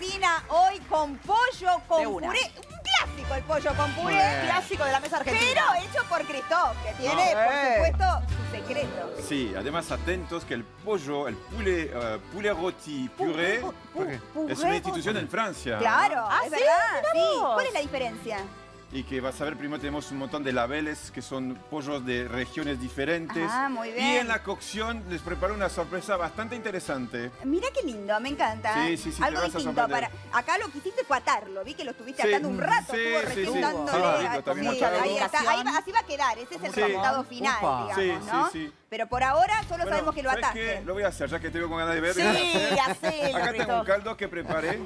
cocina hoy con pollo con una. puré. Un clásico el pollo con puré. Clásico de la mesa argentina. Pero hecho por Christoph, que tiene, por supuesto, su secreto. Sí, además atentos que el pollo, el poulet rôti puré, es una institución en Francia. Claro, Ah, es ¿sí? verdad. Mirá Sí. vos. ¿Cuál es la diferencia? Y que vas a ver, primero tenemos un montón de labeles que son pollos de regiones diferentes. Ah, muy bien. Y en la cocción les preparo una sorpresa bastante interesante. Mira qué lindo, me encanta. Sí, sí, sí, Algo te vas a distinto. sorprender. Acá lo quisiste fue atarlo, vi que lo estuviste Sí, atando un rato, sí, estuvo sí, sí. reclutándole. Sí, rico, también mucha ahí agua. está. Así va a quedar, ese es el Sí. resultado final, Upa. digamos, Sí, ¿no? sí, sí. Pero por ahora solo Bueno, sabemos que lo ¿sabes ataste. qué? Lo voy a hacer, ya que tengo con ganas de ver. Sí, voy a hacer. hacelo, Acá tengo un Christoph. caldo que preparé.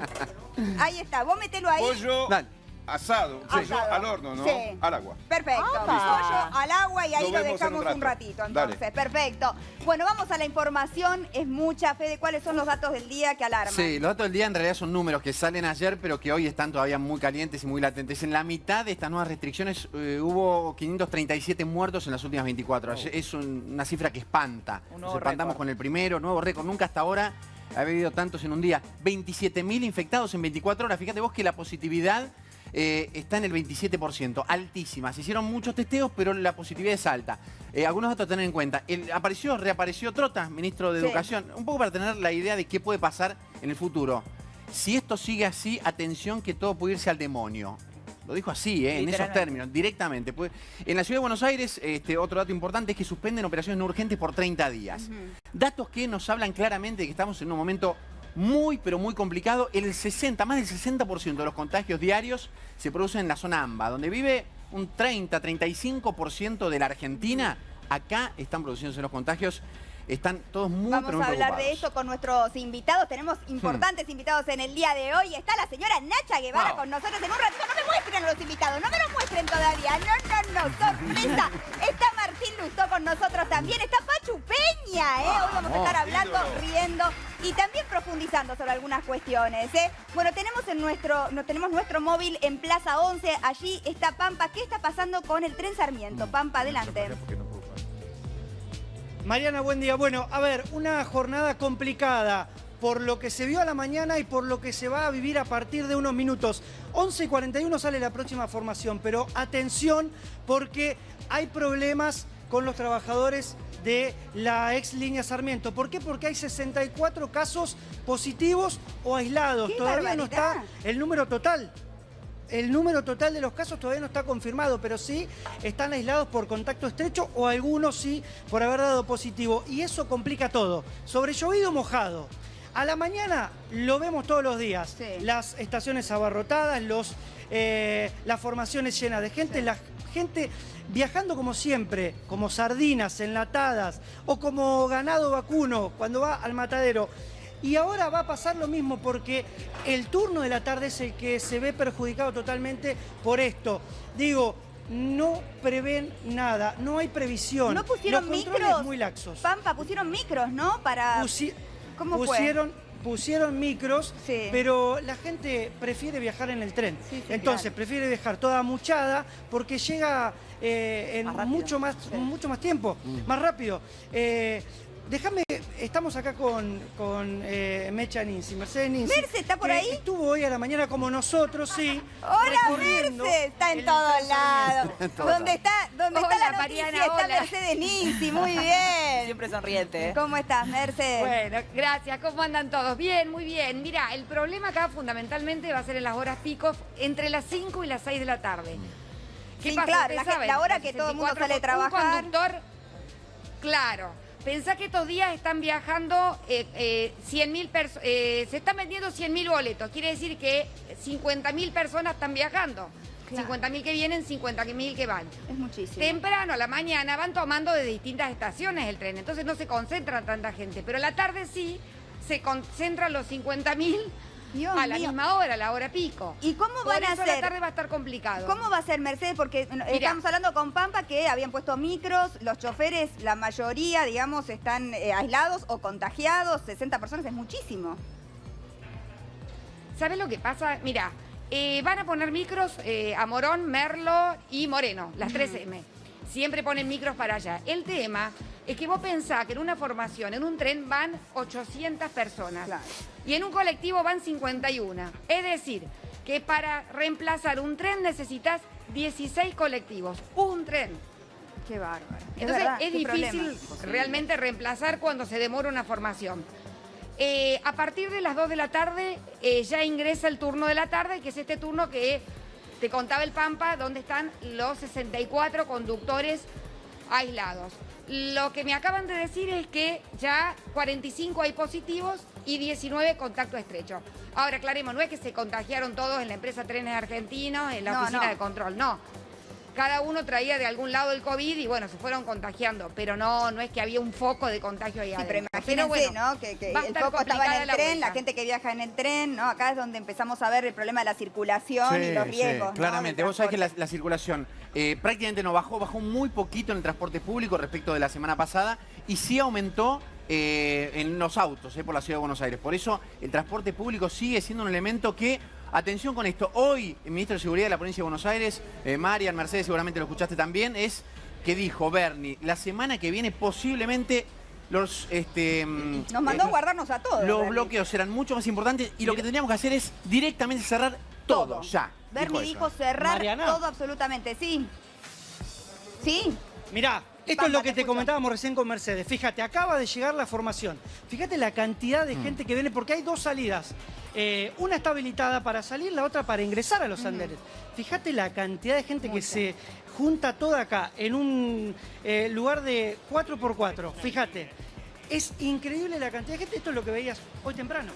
Ahí está, vos metelo ahí. Pollo Dale. asado. Pollo Asado. al horno, ¿no? Sí. Al agua. Perfecto. ¡Apa! Pollo al agua y ahí Lo lo vemos en dejamos un un rato. ratito. Dale. Entonces, perfecto. Bueno, vamos a la información. Es mucha, Fede. ¿Cuáles son los datos del día que alarman? Sí, los datos del día en realidad son números que salen ayer, pero que hoy están todavía muy calientes y muy latentes. En la mitad de estas nuevas restricciones hubo 537 muertos en las últimas 24 horas. Es una cifra que espanta. Un Nos nuevo espantamos récord. con el primero, nuevo récord. Nunca hasta ahora había habido tantos en un día. 27.000 infectados en 24 horas. Fíjate vos que la positividad está en el 27%, altísima. Se hicieron muchos testeos, pero la positividad es alta. Algunos datos a tener en cuenta. Reapareció Trota, ministro de Sí. Educación, un poco para tener la idea de qué puede pasar en el futuro. Si esto sigue así, atención que todo puede irse al demonio. Lo dijo así, en esos Literalmente. términos, directamente. En la Ciudad de Buenos Aires, otro dato importante es que suspenden operaciones no urgentes por 30 días. Datos que nos hablan claramente de que estamos en un momento muy, pero muy complicado. Más del 60% de los contagios diarios se producen en la zona AMBA, donde vive un 35% de la Argentina. Acá están produciéndose los contagios. Están todos muy, Vamos pero muy a hablar de preocupados. esto con nuestros invitados. Tenemos importantes invitados en el día de hoy. Está la señora Nacha Guevara Wow. con nosotros en un ratito. No me muestren a los invitados, no me los muestren todavía. No, sorpresa. Está Martín Lustó con nosotros también. Está Pachu Peña, ¿eh? Hoy vamos a estar hablando, ídolo. riendo y también profundizando sobre algunas cuestiones, ¿eh? Bueno, tenemos nuestro móvil en Plaza 11. Allí está Pampa. ¿Qué está pasando con el tren Sarmiento? Pampa, adelante. Mariana, buen día. Bueno, a ver, una jornada complicada por lo que se vio a la mañana y por lo que se va a vivir a partir de unos minutos. 11:41 sale la próxima formación, pero atención porque hay problemas con los trabajadores de la ex línea Sarmiento. ¿Por qué? Porque hay 64 casos positivos o aislados. ¡Qué Todavía no está barbaridad! el número total. El número total de los casos todavía no está confirmado, pero sí están aislados por contacto estrecho o algunos sí por haber dado positivo. Y eso complica todo. Sobre llovido mojado. A la mañana lo vemos todos los días. Sí. Las estaciones abarrotadas, las formaciones llenas de gente, la gente viajando como siempre, como sardinas enlatadas o como ganado vacuno cuando va al matadero. Y ahora va a pasar lo mismo porque el turno de la tarde es el que se ve perjudicado totalmente por esto. Digo, no prevén nada, no hay previsión. ¿No pusieron Los controles micros? muy laxos. Pampa, pusieron micros, ¿no? Para... ¿Cómo fue? Pusieron micros, Sí. pero la gente prefiere viajar en el tren. Sí, sí, Entonces claro. prefiere viajar toda muchada porque llega en Más rápido. mucho más tiempo, más rápido. Déjame, estamos acá con Mecha Ninzi, Mercedes Ninzi. Merce, ¿está por que ahí? Estuvo hoy a la mañana como nosotros, sí. Hola, recorriendo Merce, está en el todos tren lados. todos ¿Dónde está Hola, la noticia? Mariana, Está hola. Mercedes Ninzi, muy bien. Siempre sonriente, ¿eh? ¿Cómo estás, Mercedes? Bueno, gracias. ¿Cómo andan todos? Bien, muy bien. Mira, el problema acá fundamentalmente va a ser en las horas picos entre las 5 y las 6 de la tarde. ¿Qué Sí, pasa? claro, Ustedes la saben, hora los que todo el mundo 64 sale a trabajar. Un conductor, claro. Pensá que estos días están viajando 100.000 personas, se están vendiendo 100.000 boletos. Quiere decir que 50.000 personas están viajando. Claro. 50.000 que vienen, 50.000 que van. Es muchísimo. Temprano a la mañana van tomando de distintas estaciones el tren, entonces no se concentra tanta gente. Pero a la tarde sí se concentran los 50.000 Dios a la mío. misma hora, a la hora pico. ¿Y cómo Por van a eso a la hacer? tarde va a estar complicado. ¿Cómo va a ser, Mercedes? Porque estamos hablando con Pampa que habían puesto micros, los choferes, la mayoría, digamos, están aislados o contagiados, 60 personas es muchísimo. ¿Sabes lo que pasa? Mira, van a poner micros a Morón, Merlo y Moreno, las 3M. Siempre ponen micros para allá. El tema es que vos pensás que en una formación, en un tren van 800 personas. Claro. Y en un colectivo van 51. Es decir, que para reemplazar un tren necesitas 16 colectivos. Un tren. Qué bárbaro. Entonces verdad, es qué difícil problema. realmente reemplazar cuando se demora una formación. A partir de las 2 de la tarde ya ingresa el turno de la tarde, que es este turno que te contaba el Pampa, donde están los 64 conductores aislados. Lo que me acaban de decir es que ya 45 hay positivos y 19 contacto estrecho. Ahora, aclaremos, no es que se contagiaron todos en la empresa Trenes Argentinos, en la No, oficina no. de control, no. Cada uno traía de algún lado el COVID y bueno, se fueron contagiando, pero no es que había un foco de contagio ahí Sí, adentro. pero imagínense, bueno, ¿no? Que va a el estar foco estaba en complicada el la tren, vuelta. la gente que viaja en el tren, ¿no? Acá es donde empezamos a ver el problema de la circulación y los riesgos, ¿no? Claramente. del Vos sabés que transporte. la circulación prácticamente no bajó muy poquito en el transporte público respecto de la semana pasada y sí aumentó en los autos por la Ciudad de Buenos Aires. Por eso el transporte público sigue siendo un elemento que, atención con esto, hoy el ministro de Seguridad de la Provincia de Buenos Aires, Marian Mercedes, seguramente lo escuchaste también, es que dijo, Bernie, la semana que viene posiblemente los... Nos mandó a guardarnos a todos. Los Bernie. bloqueos serán mucho más importantes y lo que tendríamos que hacer es directamente cerrar todo, ya. Bernie dijo cerrar Mariana. todo absolutamente, sí. Sí. Mirá, esto Pampa, es lo que te te escucho. comentábamos recién con Mercedes. Fíjate, acaba de llegar la formación. Fíjate la cantidad de gente que viene, porque hay dos salidas. Una está habilitada para salir, la otra para ingresar a los andenes. Fíjate la cantidad de gente que se junta toda acá en un lugar de 4x4. Fíjate, es increíble la cantidad de gente. Esto es lo que veías hoy temprano.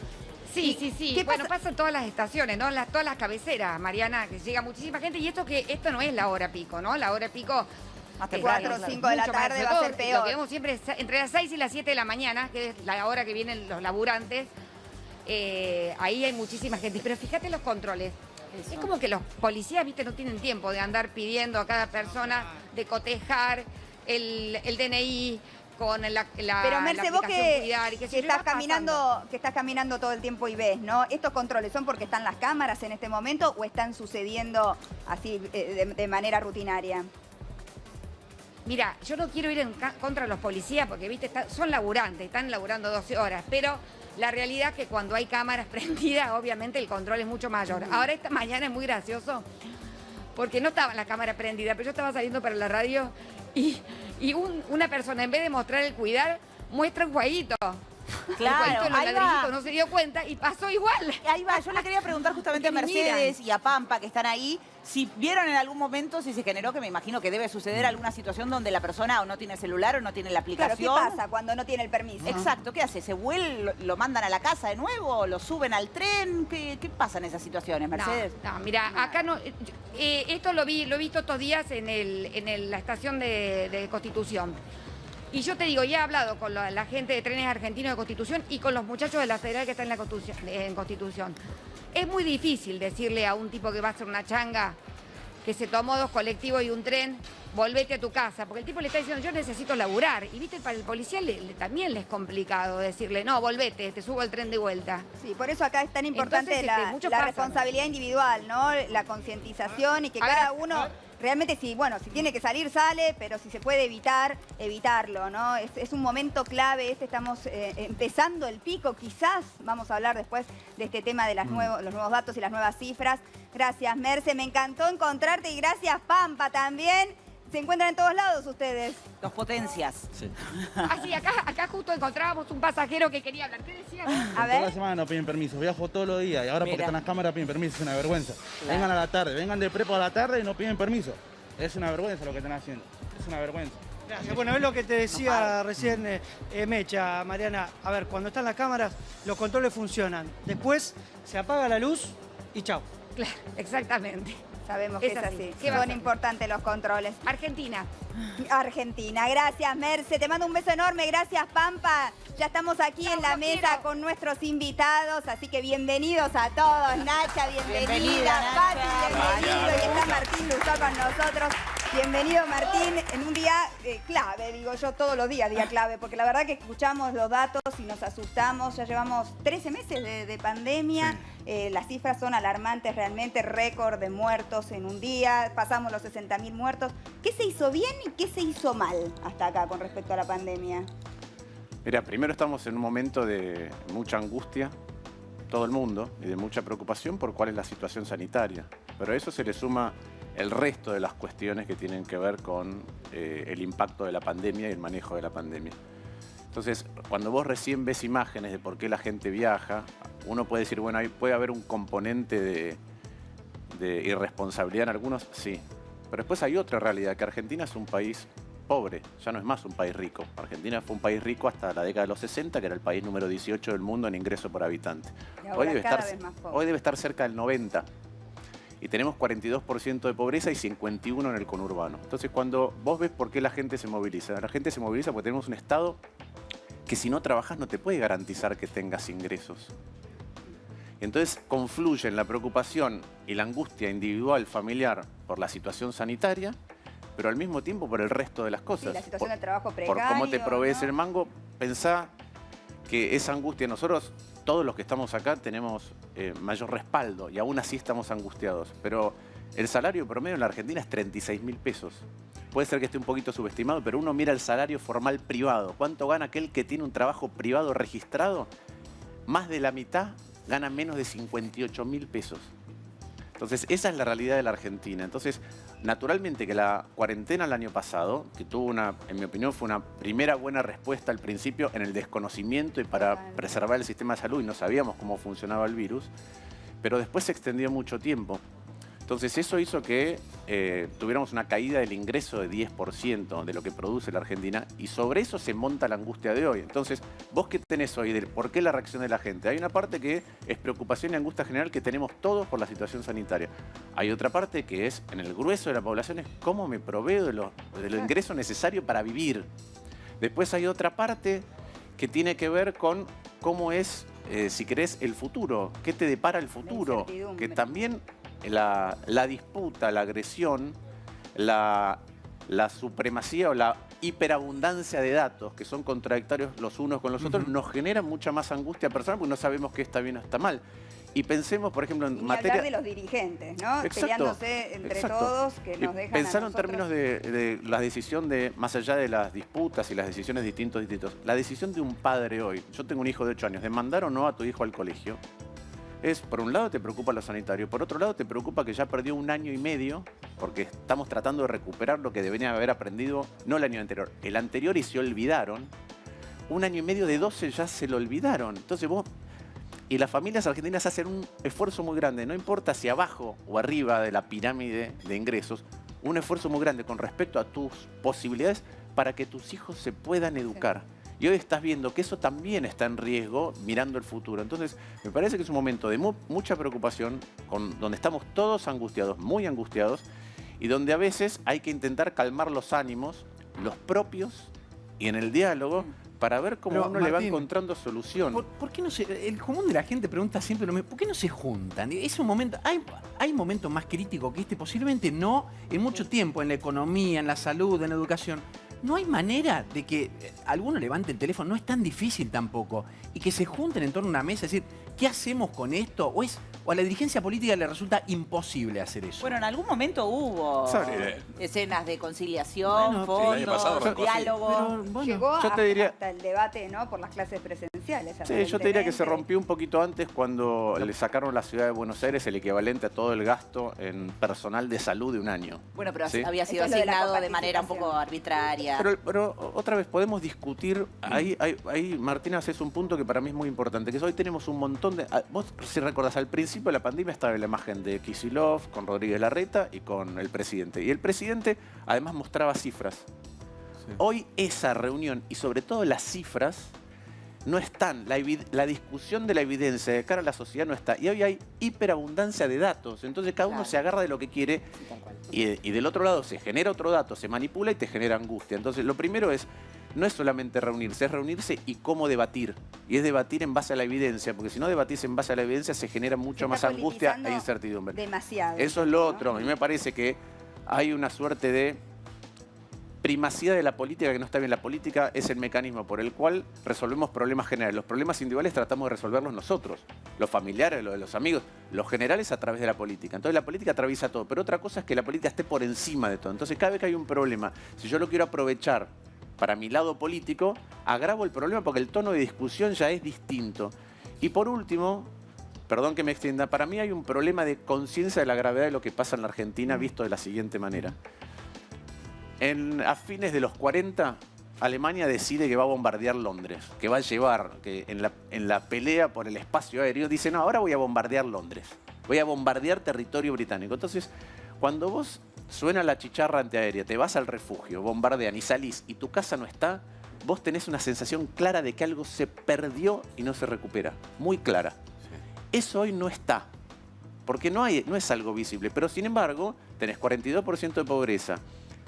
Sí, sí, sí. ¿Qué Bueno, pasa? pasa en todas las estaciones, ¿no? Todas las cabeceras, Mariana, que llega muchísima gente. Y esto no es la hora pico, ¿no? La hora pico... Hasta es 4 o mucho 5 de la más. tarde Sobre va a todo, ser peor. Lo que vemos siempre es entre las 6 y las 7 de la mañana, que es la hora que vienen los laburantes. Ahí hay muchísima gente. Pero fíjate los controles. Es como que los policías, viste, no tienen tiempo de andar pidiendo a cada persona de cotejar el DNI con la Pero Merce, vos aplicación Cuidar y que qué sé yo, y estás va pasando. que estás caminando todo el tiempo y ves, ¿no? ¿Estos controles son porque están las cámaras en este momento o están sucediendo así de manera rutinaria? Mira, yo no quiero ir en contra de los policías porque, viste, son laburantes, están laburando 12 horas, pero la realidad es que cuando hay cámaras prendidas, obviamente el control es mucho mayor. Ahora esta mañana es muy gracioso porque no estaba la cámara prendida, pero yo estaba saliendo para la radio y una persona, en vez de mostrar el Cuidar, muestra un jueguito. Claro, el jueguito de los ahí va. ladrillitos, no se dio cuenta y pasó igual. Ahí va, yo le quería preguntar justamente a Porque ni Mercedes y a Pampa, que están ahí, si vieron en algún momento, si se generó, que me imagino que debe suceder alguna situación donde la persona o no tiene celular o no tiene la Claro, aplicación. ¿qué pasa cuando no tiene el permiso? Exacto, ¿qué hace? ¿Se vuelve, lo mandan a la casa de nuevo? ¿Lo suben al tren? ¿Qué pasa en esas situaciones, Mercedes? No, mira, acá no. Esto lo he visto estos días en la estación de Constitución. Y yo te digo, ya he hablado con la gente de Trenes Argentinos de Constitución y con los muchachos de la Federal que están en Constitución. Es muy difícil decirle a un tipo que va a hacer una changa, que se tomó 2 colectivos y un tren, volvete a tu casa, porque el tipo le está diciendo, yo necesito laburar. Y viste, para el policía también le es complicado decirle, no, volvete, te subo al tren de vuelta. Sí, por eso acá es tan importante Entonces, la muchos pasan. responsabilidad individual, ¿no? La concientización y que cada uno realmente si tiene que salir, sale, pero si se puede evitar, evitarlo, ¿no? Es un momento clave, estamos empezando el pico, quizás vamos a hablar después de este tema de los nuevos datos y las nuevas cifras. Gracias, Merce, me encantó encontrarte y gracias, Pampa, también. ¿Se encuentran en todos lados ustedes? Dos potencias. Sí. Ah, sí, acá justo encontrábamos un pasajero que quería hablar. ¿Qué decía? A Toda la ver. semana no piden permiso, viajo todos los días y ahora porque Mira. están las cámaras piden permiso, es una vergüenza. Vengan a la tarde, vengan de prepo a la tarde y no piden permiso. Es una vergüenza lo que están haciendo, es una vergüenza. Gracias. Bueno, es lo que te decía recién Mecha, Mariana. A ver, cuando están las cámaras, los controles funcionan. Después se apaga la luz y chau. Claro, exactamente. Sabemos que Es es así. así. ¿Qué va a Son hacer? importantes los controles. Argentina. Argentina. Gracias, Merce. Te mando un beso enorme. Gracias, Pampa. Ya estamos aquí en la los mesa quiero. con nuestros invitados, así que bienvenidos a todos. Nacha, bienvenida. Bienvenida, Pati, Nacha. bienvenido. Y está Martín Luzó con nosotros. Bienvenido, Martín, en un día clave, digo yo, todos los días día clave, porque la verdad que escuchamos los datos y nos asustamos. Ya llevamos 13 meses de pandemia, las cifras son alarmantes realmente, récord de muertos en un día, pasamos los 60.000 muertos. ¿Qué se hizo bien y qué se hizo mal hasta acá con respecto a la pandemia? Mira, primero estamos en un momento de mucha angustia, todo el mundo, y de mucha preocupación por cuál es la situación sanitaria. Pero a eso se le suma el resto de las cuestiones que tienen que ver con el impacto de la pandemia y el manejo de la pandemia. Entonces, cuando vos recién ves imágenes de por qué la gente viaja, uno puede decir, bueno, ahí puede haber un componente de irresponsabilidad en algunos, sí. Pero después hay otra realidad, que Argentina es un país pobre, ya no es más un país rico. Argentina fue un país rico hasta la década de los 60, que era el país número 18 del mundo en ingreso por habitante. Hoy debe estar cerca del 90. Y tenemos 42% de pobreza y 51% en el conurbano. Entonces, cuando vos ves por qué la gente se moviliza porque tenemos un Estado que si no trabajas no te puede garantizar que tengas ingresos. Entonces, confluyen la preocupación y la angustia individual, familiar, por la situación sanitaria, pero al mismo tiempo por el resto de las cosas. Sí, la situación del trabajo precario, por cómo te provees, ¿no?, el mango. Pensá que esa angustia, nosotros, todos los que estamos acá, tenemos mayor respaldo y aún así estamos angustiados. Pero el salario promedio en la Argentina es 36.000 pesos. Puede ser que esté un poquito subestimado, pero uno mira el salario formal privado. ¿Cuánto gana aquel que tiene un trabajo privado registrado? Más de la mitad gana menos de 58.000 pesos. Entonces, esa es la realidad de la Argentina. Entonces, naturalmente que la cuarentena el año pasado, que tuvo en mi opinión, fue una primera buena respuesta al principio en el desconocimiento y para preservar el sistema de salud, y no sabíamos cómo funcionaba el virus, pero después se extendió mucho tiempo. Entonces, eso hizo que tuviéramos una caída del ingreso de 10% de lo que produce la Argentina, y sobre eso se monta la angustia de hoy. Entonces, ¿vos qué tenés hoy de por qué la reacción de la gente? Hay una parte que es preocupación y angustia general que tenemos todos por la situación sanitaria. Hay otra parte que es, en el grueso de la población, es cómo me proveo de los ingresos necesarios para vivir. Después hay otra parte que tiene que ver con cómo es, si querés, el futuro. ¿Qué te depara el futuro? Que también la disputa, la agresión, la supremacía o la hiperabundancia de datos que son contradictorios los unos con los otros nos generan mucha más angustia personal porque no sabemos qué está bien o está mal. Y pensemos, por ejemplo, en materia... hablar de los dirigentes, ¿no? Exacto, peleándose entre todos, que nos dejan pensar a en nosotros... términos de la decisión de, más allá de las disputas y las decisiones distintos, la decisión de un padre hoy, yo tengo un hijo de 8 años, de mandar o no a tu hijo al colegio, es, por un lado te preocupa lo sanitario, por otro lado te preocupa que ya perdió 1 año y medio, porque estamos tratando de recuperar lo que deberían haber aprendido, no el año anterior, el anterior, y se olvidaron. 1 año y medio de 12 ya se lo olvidaron. Entonces vos... Y las familias argentinas hacen un esfuerzo muy grande, no importa si abajo o arriba de la pirámide de ingresos, un esfuerzo muy grande con respecto a tus posibilidades para que tus hijos se puedan educar. Y hoy estás viendo que eso también está en riesgo mirando el futuro. Entonces, me parece que es un momento de mucha preocupación, donde estamos todos angustiados, muy angustiados, y donde a veces hay que intentar calmar los ánimos, los propios, y en el diálogo, para ver cómo uno le va encontrando solución. ¿Por qué no se...? El común de la gente pregunta siempre lo mismo. ¿Por qué no se juntan? Es un momento... ¿Hay momentos más críticos que este? Posiblemente no en mucho tiempo, en la economía, en la salud, en la educación. No hay manera de que alguno levante el teléfono, no es tan difícil tampoco, y que se junten en torno a una mesa, es decir, ¿qué hacemos con esto? ¿O a la dirigencia política le resulta imposible hacer eso? Bueno, en algún momento hubo escenas de conciliación, fondos, diálogos. Llegó hasta el debate, ¿no?, por las clases presenciales. Sí, yo te diría que se rompió un poquito antes cuando le sacaron a la ciudad de Buenos Aires el equivalente a todo el gasto en personal de salud de 1 año. Bueno, pero ¿sí? había sido asignado de manera un poco arbitraria. Pero otra vez podemos discutir, ahí Martina, haces un punto que para mí es muy importante, que es hoy tenemos un montón de... Vos, si recordás, al principio de la pandemia estaba la imagen de Kicillof, con Rodríguez Larreta y con el presidente. Y el presidente además mostraba cifras. Sí. Hoy esa reunión y sobre todo las cifras no están, la discusión de la evidencia de cara a la sociedad no está. Y hoy hay hiperabundancia de datos, entonces cada uno se agarra de lo que quiere y del otro lado se genera otro dato, se manipula y te genera angustia. Entonces lo primero no es solamente reunirse, es reunirse y cómo debatir. Y es debatir en base a la evidencia, porque si no debatís en base a la evidencia se genera mucho más angustia e incertidumbre. Demasiado. Eso es lo otro. A mí me parece que hay una suerte de primacía de la política que no está bien. La política es el mecanismo por el cual resolvemos problemas generales. Los problemas individuales tratamos de resolverlos nosotros, los familiares, los de los amigos, los generales a través de la política. Entonces la política atraviesa todo, pero otra cosa es que la política esté por encima de todo. Entonces cada vez que hay un problema, si yo lo quiero aprovechar para mi lado político, agravo el problema porque el tono de discusión ya es distinto. Y por último, perdón que me extienda, para mí hay un problema de conciencia de la gravedad de lo que pasa en la Argentina visto de la siguiente manera. A fines de los 40, Alemania decide que va a bombardear Londres, que va a llevar, que en la pelea por el espacio aéreo, dice, no, ahora voy a bombardear Londres, voy a bombardear territorio británico. Entonces, cuando vos suena la chicharra antiaérea, te vas al refugio, bombardean y salís y tu casa no está, vos tenés una sensación clara de que algo se perdió y no se recupera, muy clara. Eso hoy no está, porque no es algo visible, pero sin embargo, tenés 42% de pobreza,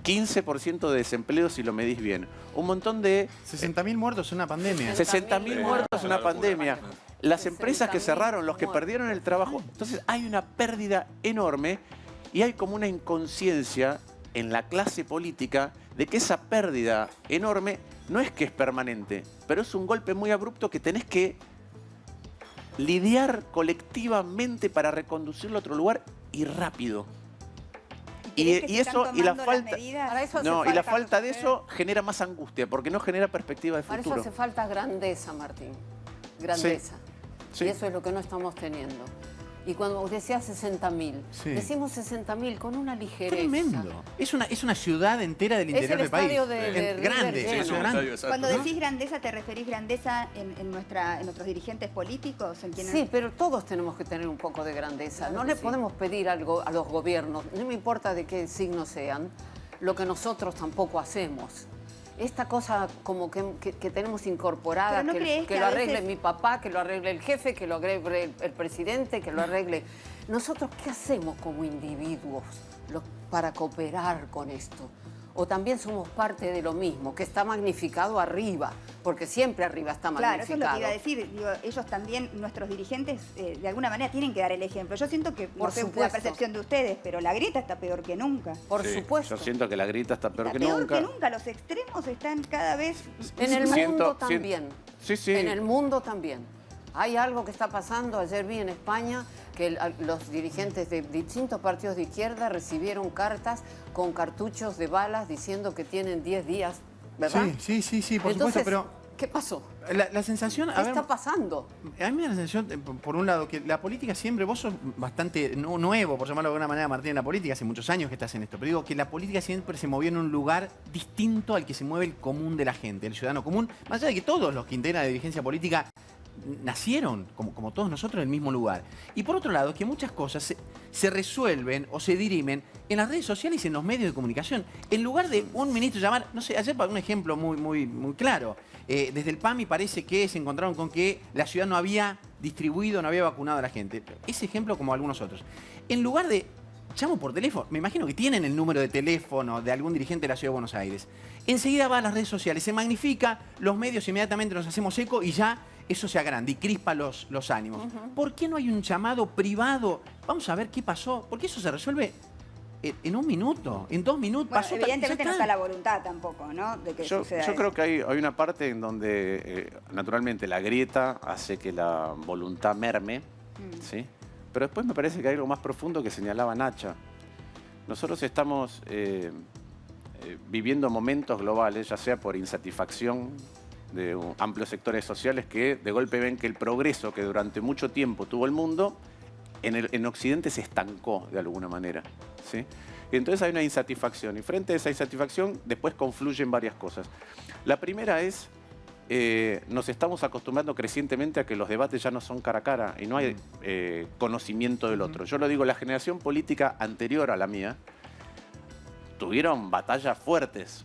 15% de desempleo si lo medís bien. Un montón de... 60.000 muertos en una pandemia. 60.000 muertos en una pandemia. Las empresas que cerraron, los que perdieron el trabajo. Entonces hay una pérdida enorme y hay como una inconsciencia en la clase política de que esa pérdida enorme no es que es permanente, pero es un golpe muy abrupto que tenés que lidiar colectivamente para reconducirlo a otro lugar y rápido. Y eso y la falta y la falta de eso genera más angustia porque no genera perspectiva de futuro. Para eso hace falta grandeza, Martín, grandeza. Sí. Y eso es lo que no estamos teniendo. Y cuando decías 60.000, decimos 60.000 con una ligereza. Tremendo. Es una ciudad entera del interior del país. Grande, es un estadio, Cuando decís grandeza, ¿te referís grandeza en nuestros dirigentes políticos? Sí, pero todos tenemos que tener un poco de grandeza. No le podemos pedir algo a los gobiernos, no me importa de qué signo sean, lo que nosotros tampoco hacemos. Esta cosa como que tenemos incorporada, ¿no que lo arregle mi papá, que lo arregle el jefe, que lo arregle el presidente, que lo arregle... ¿Nosotros qué hacemos como individuos para cooperar con esto? O también somos parte de lo mismo, que está magnificado arriba, porque siempre arriba está magnificado. Claro, eso es lo que iba a decir. Digo, ellos también, nuestros dirigentes, de alguna manera tienen que dar el ejemplo. Yo siento que, no sé la percepción de ustedes, pero la grieta está peor que nunca. Por supuesto. Yo siento que la grieta está peor que nunca. Peor que nunca. Los extremos están cada vez... En el mundo también. Sí. En el mundo también. Hay algo que está pasando. Ayer vi en España que los dirigentes de distintos partidos de izquierda recibieron cartas con cartuchos de balas diciendo que tienen 10 días, ¿verdad? Sí, por Entonces, supuesto, pero... ¿qué pasó? La sensación... ¿Qué está pasando? A mí me da la sensación, por un lado, que la política siempre... Vos sos bastante nuevo, por llamarlo de alguna manera, Martín, en la política. Hace muchos años que estás en esto. Pero digo que la política siempre se movió en un lugar distinto al que se mueve el común de la gente, el ciudadano común. Más allá de que todos los que integran la dirigencia política nacieron, como todos nosotros, en el mismo lugar. Y por otro lado, que muchas cosas se resuelven o se dirimen en las redes sociales y en los medios de comunicación. En lugar de un ministro llamar, no sé, ayer para un ejemplo muy claro, desde el PAMI parece que se encontraron con que la ciudad no había distribuido, no había vacunado a la gente. Ese ejemplo como algunos otros. En lugar de, llamo por teléfono, me imagino que tienen el número de teléfono de algún dirigente de la Ciudad de Buenos Aires. Enseguida va a las redes sociales, se magnifica, los medios inmediatamente nos hacemos eco y ya eso se agranda y crispa los ánimos. ¿Por qué no hay un llamado privado? Vamos a ver qué pasó, porque eso se resuelve en un minuto, en 2 minutos. Bueno, pasó, evidentemente no está la voluntad tampoco, ¿no? De que Yo suceda creo eso. que hay una parte en donde, naturalmente, la grieta hace que la voluntad merme, ¿sí? Pero después me parece que hay algo más profundo que señalaba Nacha. Nosotros estamos viviendo momentos globales, ya sea por insatisfacción de amplios sectores sociales que de golpe ven que el progreso que durante mucho tiempo tuvo el mundo, en Occidente se estancó de alguna manera, ¿sí? Y entonces hay una insatisfacción y frente a esa insatisfacción después confluyen varias cosas. La primera es, nos estamos acostumbrando crecientemente a que los debates ya no son cara a cara y no hay conocimiento del otro. Yo lo digo, la generación política anterior a la mía tuvieron batallas fuertes,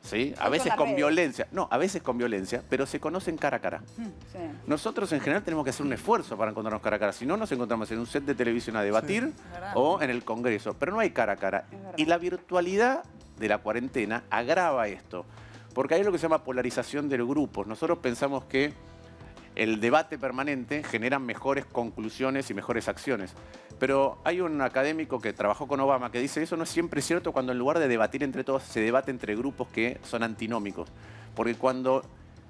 ¿sí? A veces con violencia. No, a veces con violencia, pero se conocen cara a cara. Sí. Nosotros en general tenemos que hacer un esfuerzo para encontrarnos cara a cara. Si no, nos encontramos en un set de televisión a debatir o en el Congreso. Pero no hay cara a cara. Y la virtualidad de la cuarentena agrava esto. Porque hay lo que se llama polarización del grupo. Nosotros pensamos que el debate permanente genera mejores conclusiones y mejores acciones. Pero hay un académico que trabajó con Obama que dice eso no es siempre cierto cuando en lugar de debatir entre todos se debate entre grupos que son antinómicos. Porque cuando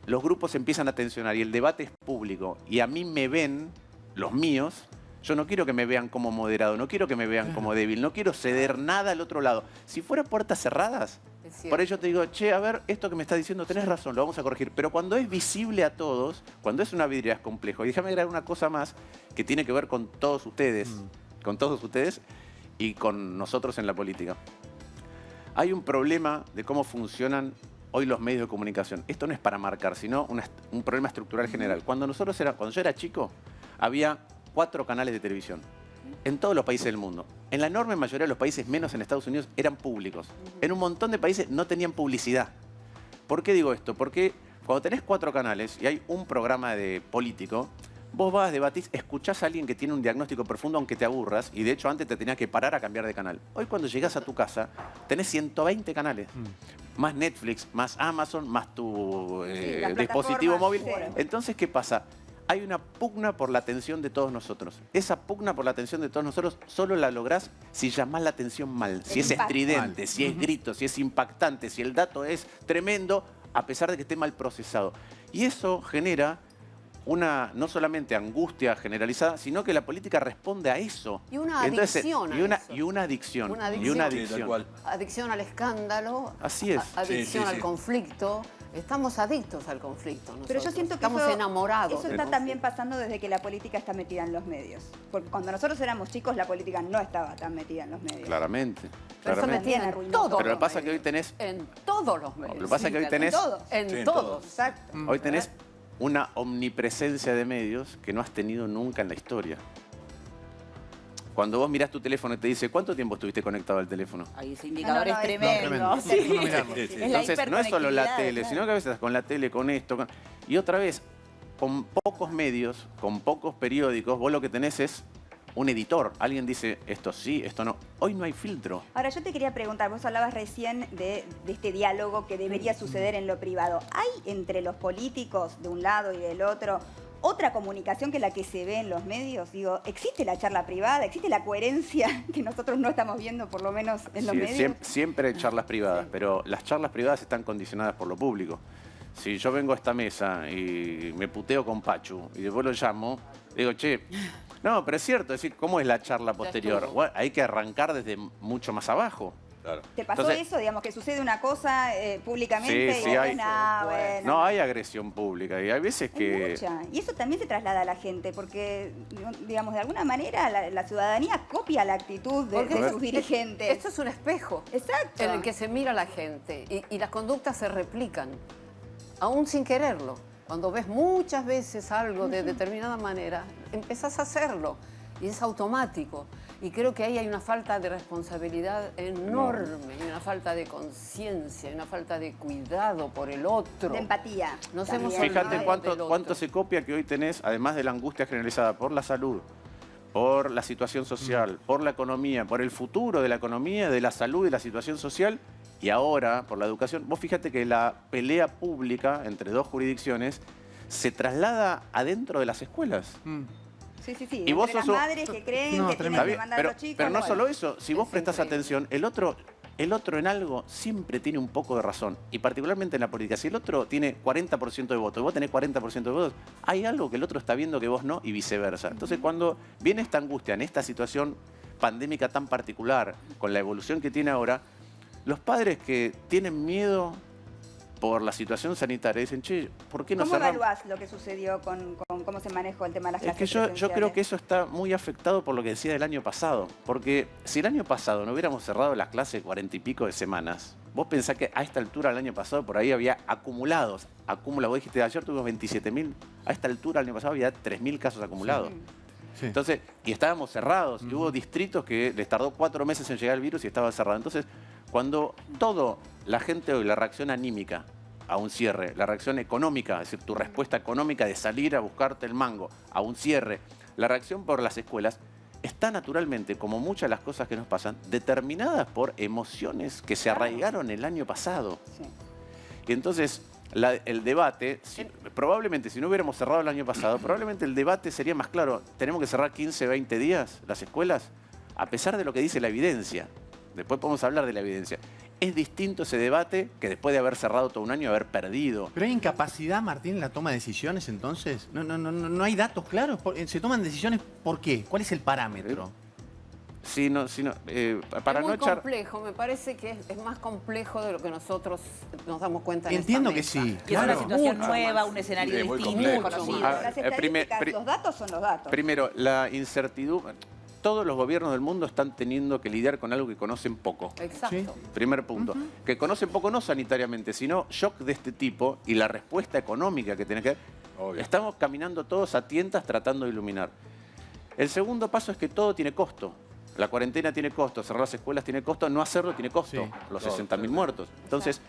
los grupos empiezan a tensionar y el debate es público y a mí me ven, los míos, yo no quiero que me vean como moderado, no quiero que me vean como débil, no quiero ceder nada al otro lado. Si fuera puertas cerradas, por ello te digo, che, a ver, esto que me estás diciendo, tenés razón, lo vamos a corregir. Pero cuando es visible a todos, cuando es una vidriera es complejo. Y déjame agregar una cosa más que tiene que ver con todos ustedes, y con nosotros en la política. Hay un problema de cómo funcionan hoy los medios de comunicación. Esto no es para marcar, sino un problema estructural general. Cuando yo era chico, había 4 canales de televisión en todos los países del mundo. En la enorme mayoría de los países, menos en Estados Unidos, eran públicos. En un montón de países no tenían publicidad. ¿Por qué digo esto? Porque cuando tenés 4 canales y hay un programa de político, vos vas, debatís, escuchás a alguien que tiene un diagnóstico profundo aunque te aburras, y de hecho antes te tenías que parar a cambiar de canal. Hoy cuando llegás a tu casa, tenés 120 canales. Más Netflix, más Amazon, más tu dispositivo móvil. Entonces, ¿qué pasa? Hay una pugna por la atención de todos nosotros. Esa pugna por la atención de todos nosotros solo la lográs si llamás la atención mal. Si es estridente, si es grito, si es impactante, si el dato es tremendo, a pesar de que esté mal procesado. Y eso genera una, no solamente angustia generalizada, sino que la política responde a eso. Y una adicción y una adicción. Adicción al escándalo. Así es. Adicción al conflicto. Estamos adictos al conflicto nosotros. Pero yo siento que estamos enamorados. Eso está también pasando desde que la política está metida en los medios. Porque cuando nosotros éramos chicos, la política no estaba tan metida en los medios. Claramente. Pero eso metida en todos. Pero lo que pasa es que hoy tenés... En todos los medios. Lo que pasa es que hoy tenés... En todos. Exacto. Hoy tenés una omnipresencia de medios que no has tenido nunca en la historia. Cuando vos mirás tu teléfono y te dice, ¿cuánto tiempo estuviste conectado al teléfono? Ahí ese indicador es tremendo. Entonces, no es solo la tele, sino que a veces estás con la tele, con esto. Y otra vez, con pocos medios, con pocos periódicos, vos lo que tenés es un editor. Alguien dice, esto sí, esto no. Hoy no hay filtro. Ahora, yo te quería preguntar, vos hablabas recién de este diálogo que debería suceder en lo privado. ¿Hay entre los políticos de un lado y del otro otra comunicación que la que se ve en los medios? Digo, ¿existe la charla privada? ¿Existe la coherencia que nosotros no estamos viendo, por lo menos en los medios? Siempre hay charlas privadas, pero las charlas privadas están condicionadas por lo público. Si yo vengo a esta mesa y me puteo con Pachu y después lo llamo, digo, che, no, pero es cierto, es decir, ¿cómo es la charla posterior? Bueno, hay que arrancar desde mucho más abajo. Claro. ¿Te pasó eso, digamos, que sucede una cosa públicamente? Sí, hay. No, hay agresión pública y hay veces que... Mucha. Y eso también se traslada a la gente, porque, digamos, de alguna manera la ciudadanía copia la actitud de sus dirigentes. Esto es un espejo. Exacto. En el que se mira la gente y las conductas se replican, aún sin quererlo. Cuando ves muchas veces algo de determinada manera, empezás a hacerlo y es automático. Y creo que ahí hay una falta de responsabilidad enorme, y una falta de conciencia, y una falta de cuidado por el otro. De empatía. Nos hemos Fíjate olvidado cuánto se copia que hoy tenés, además de la angustia generalizada por la salud, por la situación social, por la economía, por el futuro de la economía, de la salud y la situación social, y ahora por la educación. Vos fíjate que la pelea pública entre dos jurisdicciones se traslada adentro de las escuelas. Sí, sí, sí. Y vos las madres que creen que tienen que mandar a los chicos. Pero no solo eso, si vos prestás atención, el otro en algo siempre tiene un poco de razón. Y particularmente en la política, si el otro tiene 40% de votos y vos tenés 40% de votos, hay algo que el otro está viendo que vos no y viceversa. Entonces cuando viene esta angustia en esta situación pandémica tan particular, con la evolución que tiene ahora, los padres que tienen miedo por la situación sanitaria dicen, che, ¿por qué no ¿Cómo cerramos? evaluás lo que sucedió con cómo se manejó el tema de las clases Es que yo presenciales? creo que eso está muy afectado por lo que decía del año pasado. Porque si el año pasado no hubiéramos cerrado las clases 40 y pico de semanas, vos pensás que a esta altura del año pasado por ahí había acumulados. Vos dijiste, ayer tuvimos 27.000, a esta altura del año pasado había 3.000 casos acumulados. Sí. Entonces, y estábamos cerrados, y hubo distritos que les tardó 4 meses en llegar el virus y estaba cerrado. Entonces, cuando la gente hoy, la reacción anímica a un cierre, la reacción económica, es decir, tu respuesta económica de salir a buscarte el mango, a un cierre, la reacción por las escuelas, está naturalmente, como muchas de las cosas que nos pasan, determinadas por emociones que se arraigaron el año pasado. Sí. Y entonces, el debate, probablemente si no hubiéramos cerrado el año pasado, probablemente el debate sería más claro. Tenemos que cerrar 15, 20 días las escuelas, a pesar de lo que dice la evidencia. Después podemos hablar de la evidencia. Es distinto ese debate que después de haber cerrado todo un año, haber perdido. ¿Pero hay incapacidad, Martín, en la toma de decisiones entonces? No hay datos claros. ¿Se toman decisiones por qué? ¿Cuál es el parámetro? Para es no muy echar... complejo, me parece que es más complejo de lo que nosotros nos damos cuenta en Entiendo esta que mesa. sí. Y es una situación nueva, un escenario Sí, muy distinto, complejo. desconocido. Las estadísticas, los datos son los datos. Primero, la incertidumbre. Todos los gobiernos del mundo están teniendo que lidiar con algo que conocen poco. Exacto. Primer punto. Que conocen poco no sanitariamente, sino shock de este tipo y la respuesta económica que tiene que ver. Estamos caminando todos a tientas tratando de iluminar. El segundo paso es que todo tiene costo. La cuarentena tiene costo, cerrar las escuelas tiene costo, no hacerlo tiene costo. Los 60.000 muertos. Entonces,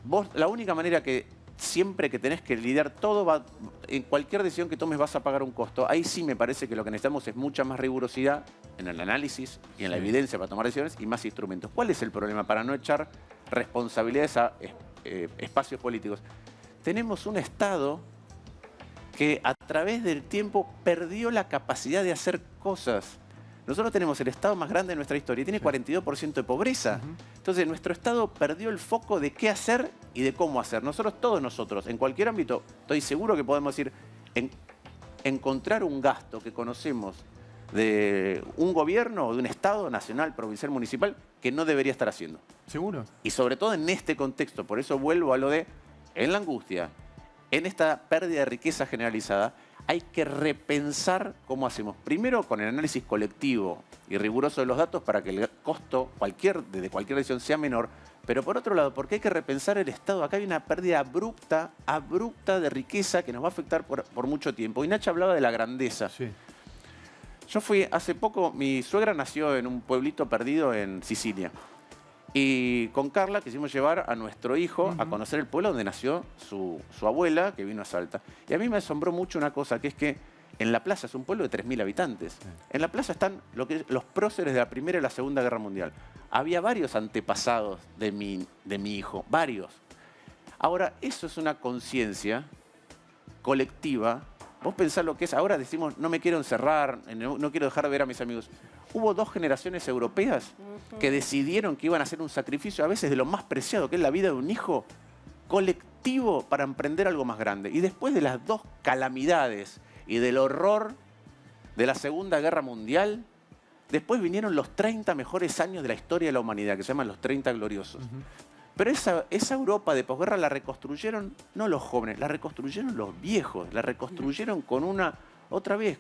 vos, la única manera que siempre que tenés que lidiar todo, en cualquier decisión que tomes vas a pagar un costo. Ahí sí me parece que lo que necesitamos es mucha más rigurosidad en el análisis y en la evidencia para tomar decisiones y más instrumentos. ¿Cuál es el problema? Para no echar responsabilidades a espacios políticos. Tenemos un Estado que a través del tiempo perdió la capacidad de hacer cosas. Nosotros tenemos el Estado más grande de nuestra historia y tiene 42% de pobreza. Entonces, nuestro Estado perdió el foco de qué hacer y de cómo hacer. Todos nosotros, en cualquier ámbito, estoy seguro que podemos decir, encontrar un gasto que conocemos de un gobierno o de un Estado nacional, provincial, municipal, que no debería estar haciendo. ¿Seguro? Y sobre todo en este contexto. Por eso vuelvo a lo de, en la angustia, en esta pérdida de riqueza generalizada, hay que repensar cómo hacemos. Primero, con el análisis colectivo y riguroso de los datos para que el costo de cualquier decisión sea menor. Pero por otro lado, porque hay que repensar el Estado. Acá hay una pérdida abrupta de riqueza que nos va a afectar por mucho tiempo. Y Nacha hablaba de la grandeza. Sí. Yo fui hace poco, mi suegra nació en un pueblito perdido en Sicilia. Y con Carla quisimos llevar a nuestro hijo a conocer el pueblo donde nació su abuela, que vino a Salta. Y a mí me asombró mucho una cosa, que es que en la plaza, es un pueblo de 3.000 habitantes, en la plaza están los próceres de la Primera y la Segunda Guerra Mundial. Había varios antepasados de mi hijo, varios. Ahora, eso es una conciencia colectiva. Vos pensás lo que es, ahora decimos, no me quiero encerrar, no quiero dejar de ver a mis amigos. Hubo 2 generaciones europeas que decidieron que iban a hacer un sacrificio a veces de lo más preciado, que es la vida de un hijo, colectivo para emprender algo más grande. Y después de las 2 calamidades y del horror de la Segunda Guerra Mundial, después vinieron los 30 mejores años de la historia de la humanidad, que se llaman los 30 gloriosos. Pero esa Europa de posguerra la reconstruyeron no los jóvenes, la reconstruyeron los viejos, la reconstruyeron con otra vez.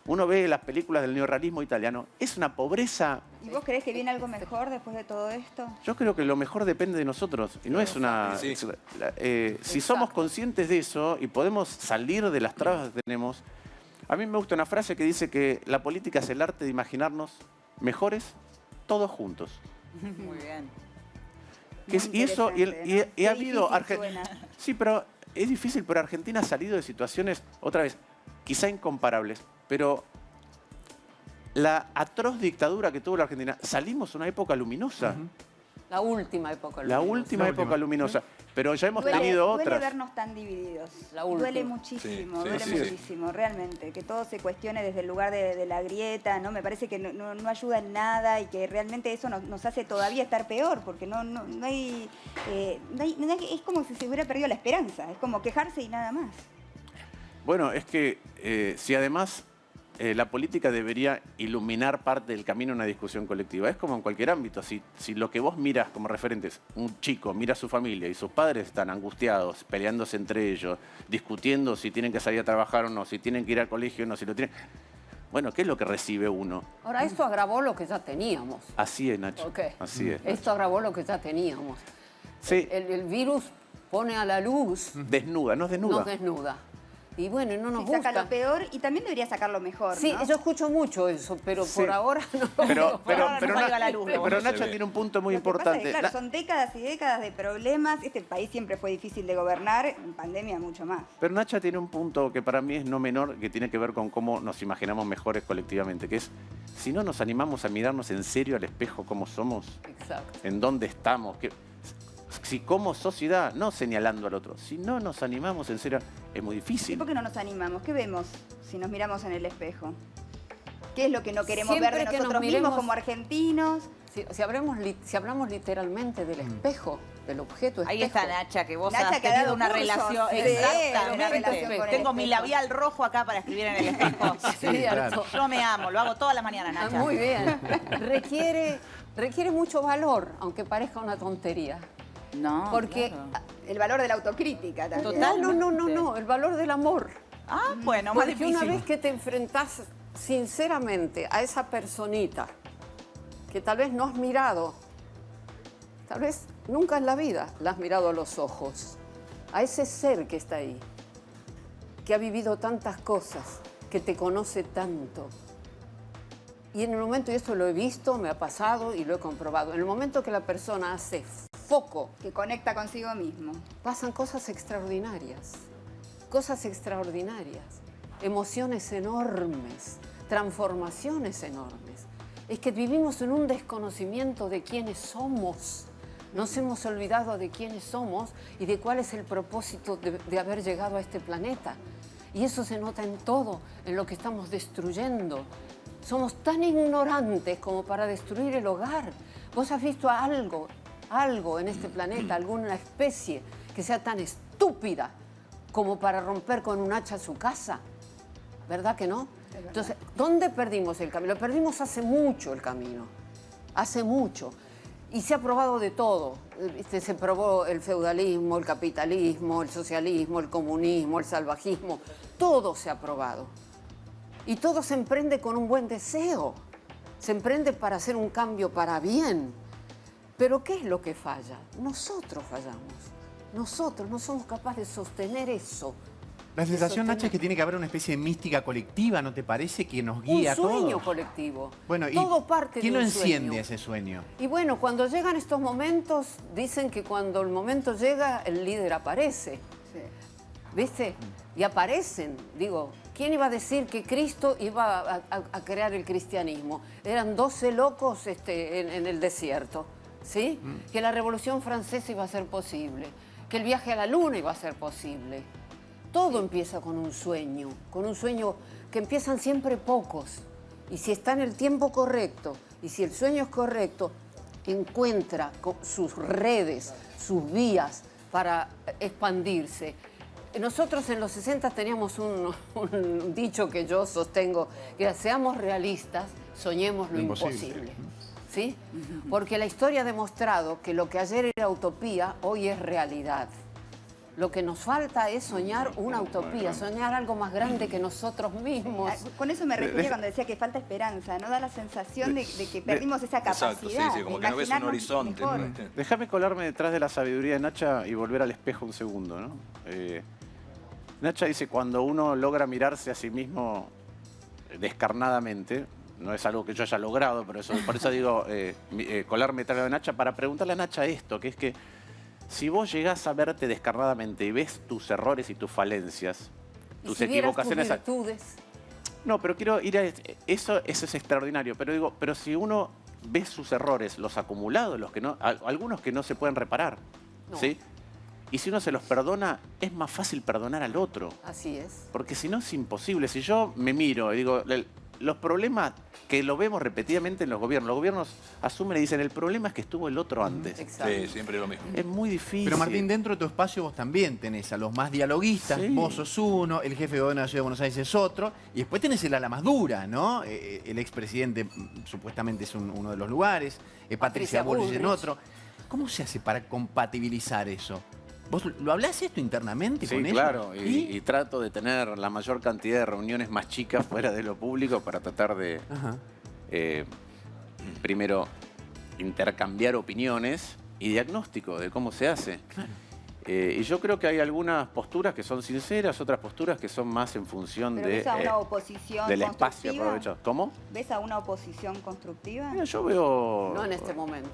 Uno ve las películas del neorrealismo italiano, es una pobreza. ¿Y vos creés que viene algo mejor después de todo esto? Yo creo que lo mejor depende de nosotros y no es una... Sí. Si somos conscientes de eso y podemos salir de las trabas que tenemos, a mí me gusta una frase que dice que la política es el arte de imaginarnos mejores todos juntos. Muy bien. Y ha habido... Suena. Sí, pero es difícil, pero Argentina ha salido de situaciones, otra vez, quizá incomparables, pero la atroz dictadura que tuvo la Argentina, salimos una época luminosa. La última época La luminosa. última época luminosa. Pero ya hemos Duele tenido otras. vernos tan divididos. La última. Duele muchísimo, Sí, duele sí. muchísimo, realmente. Que todo se cuestione desde el lugar de la grieta, ¿no? Me parece que no ayuda en nada y que realmente eso nos hace todavía estar peor, porque no hay, es como si se hubiera perdido la esperanza, es como quejarse y nada más. Bueno, es que si además la política debería iluminar parte del camino a una discusión colectiva. Es como en cualquier ámbito. Si lo que vos miras como referentes, un chico mira a su familia y sus padres están angustiados, peleándose entre ellos, discutiendo si tienen que salir a trabajar o no, si tienen que ir al colegio o no, si lo tienen... Bueno, ¿qué es lo que recibe uno? Ahora, esto agravó lo que ya teníamos. Así es, Nacho. Ok. Así es. Esto agravó lo que ya teníamos. Sí. El virus pone a la luz, Desnuda, nos desnuda. nos desnuda. Y bueno, no nos Sí, saca gusta. lo peor y también debería sacar lo mejor, Sí, ¿no? yo escucho mucho eso, pero Sí. por ahora no. Pero salga la luz, pero no se Nacha ve. tiene un punto muy Lo que pasa es que, importante. claro, son décadas y décadas de problemas. Este país siempre fue difícil de gobernar, en pandemia mucho más. Pero Nacha tiene un punto que para mí es no menor, que tiene que ver con cómo nos imaginamos mejores colectivamente, que es, si no nos animamos a mirarnos en serio al espejo cómo somos, Exacto. en dónde estamos, si como sociedad, no señalando al otro, si no nos animamos, en serio, es muy ¿Y difícil. por qué no nos animamos? ¿Qué vemos si nos miramos en el espejo? ¿Qué es lo que no queremos Siempre ver de que nos nosotros mismos miremos- como argentinos? Si hablamos literalmente del espejo, del objeto espejo. Ahí está Nacha, que vos Nacha, has que ha tenido dado una cursos, relación. sí, Exactamente. una relación con el Tengo mi espejo. labial rojo acá para escribir en el espejo. Cierto. Yo me amo, lo hago todas las mañanas, Ah, Nacha. muy bien. Requiere mucho valor, aunque parezca una tontería. No, Porque claro. El valor de la autocrítica también. Total. no, el valor del amor. Ah, bueno, más Porque difícil. una vez que te enfrentás sinceramente a esa personita que tal vez no has mirado, tal vez nunca en la vida la has mirado a los ojos, a ese ser que está ahí, que ha vivido tantas cosas, que te conoce tanto. Y en el momento, y esto lo he visto, me ha pasado y lo he comprobado, en el momento que la persona hace foco, Que conecta consigo mismo. pasan cosas extraordinarias, emociones enormes, transformaciones enormes. Es que vivimos en un desconocimiento de quiénes somos. Nos hemos olvidado de quiénes somos y de cuál es el propósito de haber llegado a este planeta. Y eso se nota en todo, en lo que estamos destruyendo. Somos tan ignorantes como para destruir el hogar. ¿Vos has visto algo en este planeta, alguna especie que sea tan estúpida como para romper con un hacha su casa? ¿Verdad que no? Entonces, ¿dónde perdimos el camino? Lo perdimos hace mucho el camino, hace mucho. Y se ha probado de todo. Se probó el feudalismo, el capitalismo, el socialismo, el comunismo, el salvajismo. Todo se ha probado. Y todo se emprende con un buen deseo. Se emprende para hacer un cambio para bien. Pero ¿qué es lo que falla? Nosotros fallamos. Nosotros no somos capaces de sostener eso. La sensación, sostener. Nacha, es que tiene que haber una especie de mística colectiva, ¿no te parece? Que nos guía a Un sueño todos. colectivo. Bueno, ¿y todo parte quién de lo un enciende sueño. ese sueño? Y bueno, cuando llegan estos momentos, dicen que cuando el momento llega, el líder aparece. ¿Viste? Y aparecen. Digo, ¿quién iba a decir que Cristo iba a crear el cristianismo? Eran 12 locos en el desierto, ¿sí? Que la Revolución Francesa iba a ser posible, que el viaje a la Luna iba a ser posible. Todo empieza con un sueño que empiezan siempre pocos. Y si está en el tiempo correcto, y si el sueño es correcto, encuentra sus redes, sus vías para expandirse. Nosotros en los 60 teníamos un dicho que yo sostengo, que era, seamos realistas, soñemos lo imposible. ¿Sí? Porque la historia ha demostrado que lo que ayer era utopía, hoy es realidad. Lo que nos falta es soñar una utopía, soñar algo más grande que nosotros mismos. Con eso me refería cuando decía que falta esperanza, ¿no? Da la sensación de que perdimos esa capacidad. Exacto, sí, sí, como de que no ves un imaginarnos horizonte. mejor. ¿no? Déjame colarme detrás de la sabiduría de Nacha y volver al espejo un segundo, ¿no? Nacha dice, cuando uno logra mirarse a sí mismo descarnadamente, no es algo que yo haya logrado, pero por eso digo, colarme detrás de Nacha, para preguntarle a Nacha esto, que es que si vos llegás a verte descarnadamente y ves tus errores y tus falencias, tus Y si vieras equivocaciones... tus virtudes. No, pero quiero ir a... Eso es extraordinario, pero digo, pero si uno ve sus errores, los acumulados, los que no, algunos que no se pueden reparar, No. ¿sí? Y si uno se los perdona, es más fácil perdonar al otro. Así es. Porque si no es imposible. Si yo me miro y digo, los problemas que lo vemos repetidamente en los gobiernos asumen y dicen, el problema es que estuvo el otro antes. Exacto. Sí, siempre lo mismo. Es muy difícil. Pero Martín, dentro de tu espacio vos también tenés a los más dialoguistas, Sí. vos sos uno, el jefe de gobierno de la Ciudad de Buenos Aires es otro, y después tenés el ala más dura, ¿no? El expresidente supuestamente es uno de los lugares, Patricia Bullrich en otro. ¿Cómo se hace para compatibilizar eso? ¿Vos lo hablás esto internamente Sí, con ellos? claro. Y trato de tener la mayor cantidad de reuniones más chicas fuera de lo público para tratar de, Ajá. primero, intercambiar opiniones y diagnóstico de cómo se hace. Claro. Y yo creo que hay algunas posturas que son sinceras, otras posturas que son más en función Pero de, ves a una oposición del espacio constructiva. aprovechado. ¿Cómo? ¿Ves a una oposición constructiva? Mira, yo veo... No en este momento.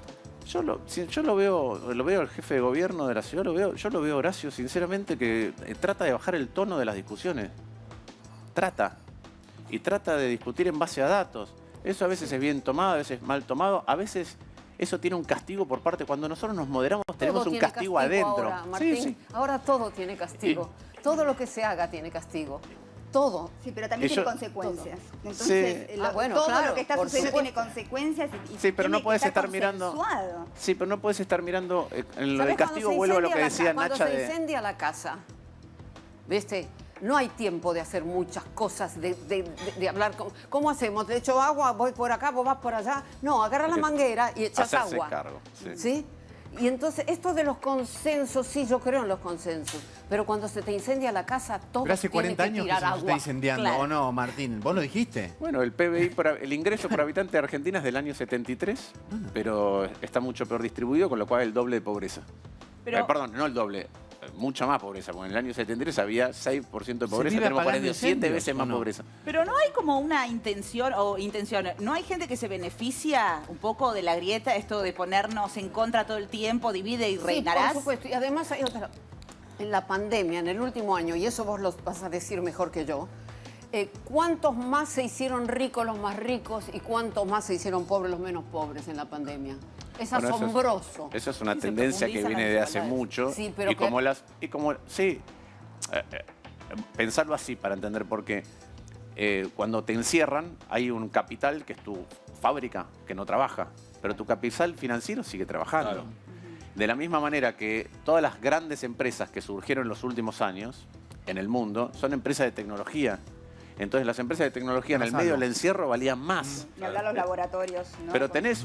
Yo lo veo al jefe de gobierno de la ciudad, yo lo veo Horacio, sinceramente, que trata de bajar el tono de las discusiones. Y trata de discutir en base a datos. Eso a veces es bien tomado, a veces mal tomado, a veces eso tiene un castigo por parte. Cuando nosotros nos moderamos tenemos un tiene castigo adentro. Ahora, Martín, Sí, sí. ahora todo tiene castigo. Todo lo que se haga tiene castigo. Todo. Sí, pero también Eso- tiene consecuencias. Sí. Entonces, bueno, todo claro, lo que está por sucediendo tiene supuesto. consecuencias y Sí, pero no tiene que puedes estar estar mirando. consensuado. Sí, pero no puedes estar mirando en lo del ¿Sabés castigo. cuando se Vuelvo a lo que incendia decía cuando Nacha se de. incendia la casa, ¿viste? No hay tiempo de hacer muchas cosas, de hablar. ¿Cómo hacemos? ¿Le echo agua? ¿Voy por acá? ¿Vos vas por allá? No, agarra la manguera y echas Hacerse agua. cargo, sí. ¿Sí? Y entonces, esto de los consensos, sí, yo creo en los consensos. Pero cuando se te incendia la casa, todos Pero hace tienen 40 que años que tirar se nos agua. está incendiando, Claro. ¿o no, Martín? ¿Vos lo dijiste? Bueno, el PBI, el ingreso por habitante de Argentina es del año 73, pero está mucho peor distribuido, con lo cual el doble de pobreza. Pero- Perdón, no el doble, mucha más pobreza, porque en el año 73 había 6% de pobreza, vive tenemos por ahí apagando 7 incendios, veces ¿o más no? pobreza. Pero no hay como una intención, no hay gente que se beneficia un poco de la grieta, esto de ponernos en contra todo el tiempo, divide y Sí, reinarás. por supuesto. Y además hay otra. En la pandemia, en el último año, y eso vos lo vas a decir mejor que yo, ¿cuántos más se hicieron ricos los más ricos y cuántos más se hicieron pobres los menos pobres en la pandemia? Es Bueno, asombroso. Eso es una Sí, se tendencia que profundizan viene las de hace desigualdades. mucho. Sí, pero sí, pensarlo así para entender por qué. Cuando te encierran, hay un capital que es tu fábrica, que no trabaja, pero tu capital financiero sigue trabajando. Claro. De la misma manera que todas las grandes empresas que surgieron en los últimos años en el mundo son empresas de tecnología. Entonces las empresas de tecnología en el medio del encierro valían más. Ni hablar los laboratorios, ¿no? Pero tenés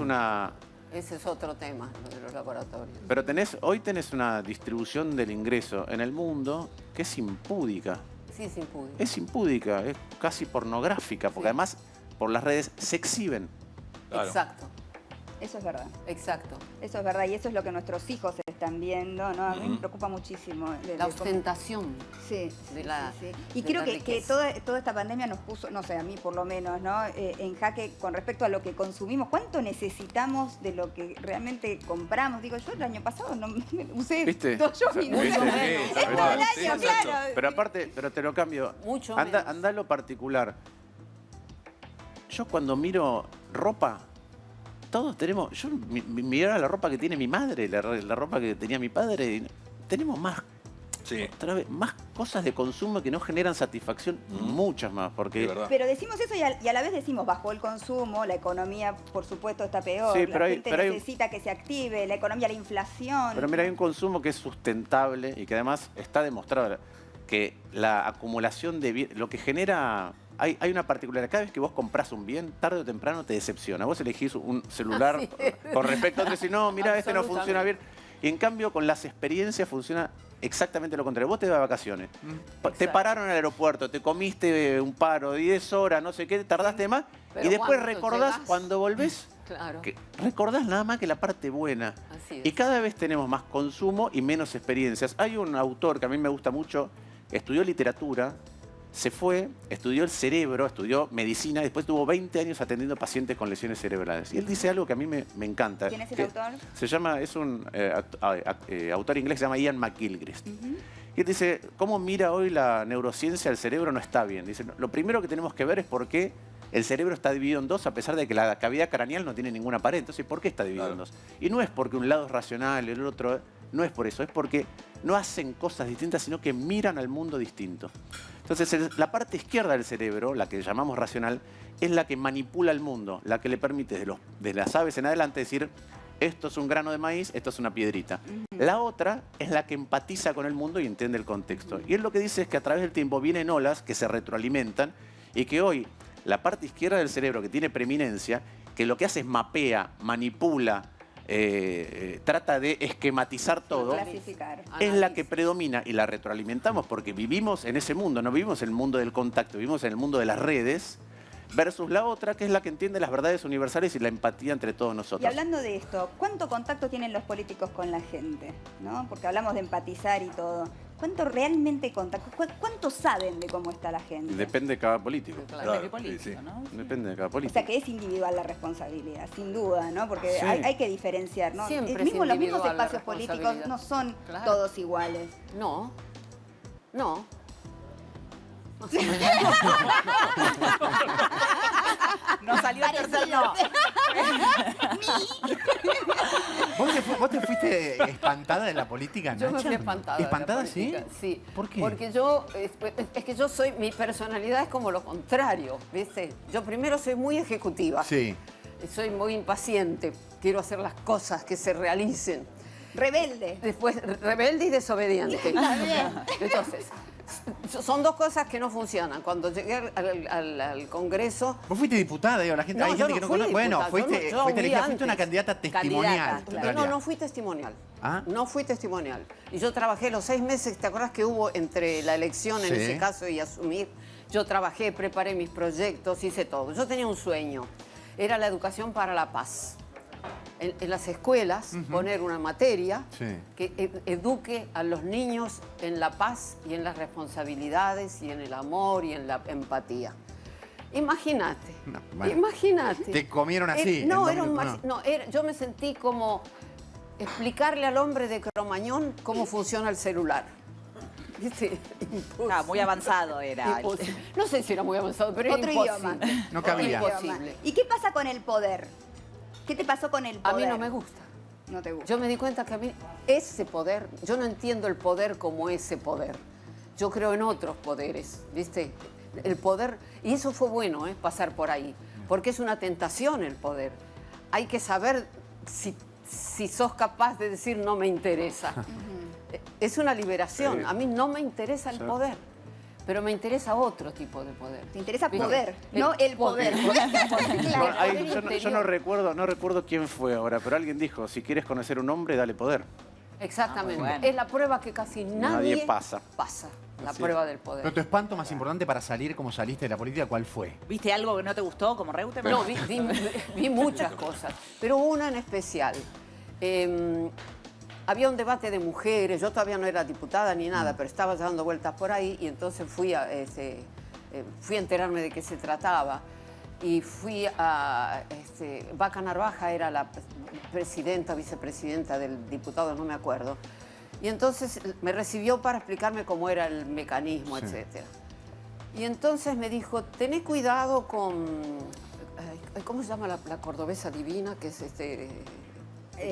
Ese es otro tema, lo de los laboratorios. Pero hoy tenés una distribución del ingreso en el mundo que es impúdica. Sí, es impúdico. Es impúdica, es casi pornográfica, porque además por las redes se exhiben. Claro. Exacto, Eso es verdad. exacto. Eso es verdad y eso es lo que nuestros hijos están viendo, ¿no? A mí me preocupa muchísimo. La ostentación. Sí, de la- sí. Y de creo la que riqueza. toda esta pandemia nos puso, no sé, a mí por lo menos, ¿no? En jaque con respecto a lo que consumimos. ¿Cuánto necesitamos de lo que realmente compramos? Digo, yo el año pasado no usé ¿Viste? 2 minutos. ¿Viste? Es Sí, todo el sí, año, exacto. claro. Pero aparte, pero te lo cambio. Mucho Anda menos. a lo particular. Yo cuando miro ropa, todos tenemos. Yo miraba la ropa que tiene mi madre, la ropa que tenía mi padre. Y tenemos más, Sí, otra vez, más cosas de consumo que no generan satisfacción, muchas más. Porque de verdad. Pero decimos eso y a la vez decimos, bajó el consumo, la economía, por supuesto, está peor, Sí, la pero gente hay- necesita que se active, la economía, la inflación. Pero mira, hay un consumo que es sustentable y que además está demostrado que la acumulación de bien, lo que genera. Hay una particularidad. Cada vez que vos compras un bien, tarde o temprano te decepciona. Vos elegís un celular Así con respecto a otro y decís, no, mira, este no funciona bien. Absolutamente. Y en cambio, con las experiencias funciona exactamente lo contrario. Vos te vas de vacaciones, te Exacto. pararon en el aeropuerto, te comiste un paro, 10 horas, no sé qué, tardaste más, Pero y después ¿cuánto recordás llegás? cuando volvés. Claro. Que recordás nada más que la parte buena. Así Y es. cada vez tenemos más consumo y menos experiencias. Hay un autor que a mí me gusta mucho, estudió literatura, se fue, estudió el cerebro, estudió medicina, después tuvo 20 años atendiendo pacientes con lesiones cerebrales. Y él dice algo que a mí me encanta. ¿Quién es el que autor? Se llama, es un autor inglés que se llama Ian McGilchrist. Y él dice, ¿cómo mira hoy la neurociencia al cerebro? No está bien. Dice, lo primero que tenemos que ver es por qué el cerebro está dividido en dos, a pesar de que la cavidad craneal no tiene ninguna pared. Entonces, ¿por qué está dividido en dos? Y no es porque un lado es racional y el otro no es por eso, es porque no hacen cosas distintas, sino que miran al mundo distinto. Entonces, la parte izquierda del cerebro, la que llamamos racional, es la que manipula el mundo, la que le permite de las aves en adelante decir, esto es un grano de maíz, esto es una piedrita. La otra es la que empatiza con el mundo y entiende el contexto. Y él lo que dice es que a través del tiempo vienen olas que se retroalimentan y que hoy la parte izquierda del cerebro que tiene preeminencia, que lo que hace es mapea, manipula, trata de esquematizar todo, Clasificar. es la que predomina y la retroalimentamos porque vivimos en ese mundo, no vivimos en el mundo del contacto, vivimos en el mundo de las redes, versus la otra que es la que entiende las verdades universales y la empatía entre todos Y nosotros. hablando de esto, ¿cuánto contacto tienen los políticos con la gente? ¿No? Porque hablamos de empatizar y todo. ¿Cuánto realmente contacto? ¿Cuánto saben de cómo está la gente? Depende de cada político. Claro, Claro, político, sí, sí. ¿no? Depende de cada O político. sea que es individual la responsabilidad, sin duda, ¿no? Porque Sí. hay que diferenciar, ¿no? Siempre es Los mismos individual la espacios políticos responsabilidad. no son Claro. todos iguales. No. No. No salió el tercer no. ¿Vos te fuiste espantada de la política, Nacha? Yo me fui espantada. ¿Espantada, de la política, sí? Sí. ¿Por qué? Porque es que yo soy, mi personalidad es como lo contrario, ¿viste? Yo primero soy muy ejecutiva. Sí. Soy muy impaciente. Quiero hacer las cosas que se realicen. Rebelde. Después, rebelde y desobediente. Entonces, son dos cosas que no funcionan. Cuando llegué al Congreso... Vos fuiste diputada, digo, la gente, No, hay yo gente que no no conoce. fui Bueno, diputada, fuiste yo elegida, huí fuiste una antes. candidata testimonial. Candidata, claro. en realidad. No fui testimonial. ¿Ah? No fui testimonial. Y yo trabajé los 6 meses, ¿te acuerdas que hubo entre la elección en Sí. ese caso y asumir? Yo trabajé, preparé mis proyectos, hice todo. Yo tenía un sueño, era la educación para la paz. En las escuelas, poner una materia Sí. que eduque a los niños en la paz y en las responsabilidades y en el amor y en la empatía. Imagínate, No, bueno. imagínate. Te comieron así. No, en era un 2 minutos, no, yo me sentí como explicarle al hombre de Cromañón cómo funciona el celular. ¿Viste? Ah, muy avanzado era. Imposible. No sé si era muy avanzado, pero Otro era imposible. idioma. No cabía. Otro Imposible. idioma. ¿Y qué pasa con el poder? ¿Qué te pasó con el A poder? mí no me gusta. No te gusta. Yo me di cuenta que a mí ese poder, yo no entiendo el poder como ese poder. Yo creo en otros poderes, ¿viste? El poder, y eso fue bueno, pasar por ahí, porque es una tentación el poder. Hay que saber si sos capaz de decir no me interesa. Es una liberación. Sí. A mí no me interesa el Sí. poder, pero me interesa otro tipo de poder. Te interesa ¿Viste? poder, no el poder. No, Claro. yo no recuerdo quién fue ahora, pero alguien dijo, si quieres conocer un hombre, dale poder. Exactamente. Ah, muy bueno. Es la prueba que casi nadie, pasa. la Sí. prueba del poder. Pero tu espanto más importante para salir como saliste de la política, ¿cuál fue? ¿Viste algo que no te gustó como Reutemann? No, vi muchas cosas, pero una en especial. Había un debate de mujeres, yo todavía no era diputada ni nada, pero estaba dando vueltas por ahí y entonces fui a enterarme de qué se trataba. Y fui a... Vaca Narvaja era la presidenta, vicepresidenta del diputado, no me acuerdo. Y entonces me recibió para explicarme cómo era el mecanismo, Sí. etcétera. Y entonces me dijo, tené cuidado con... ¿Cómo se llama la cordobesa divina? Que es que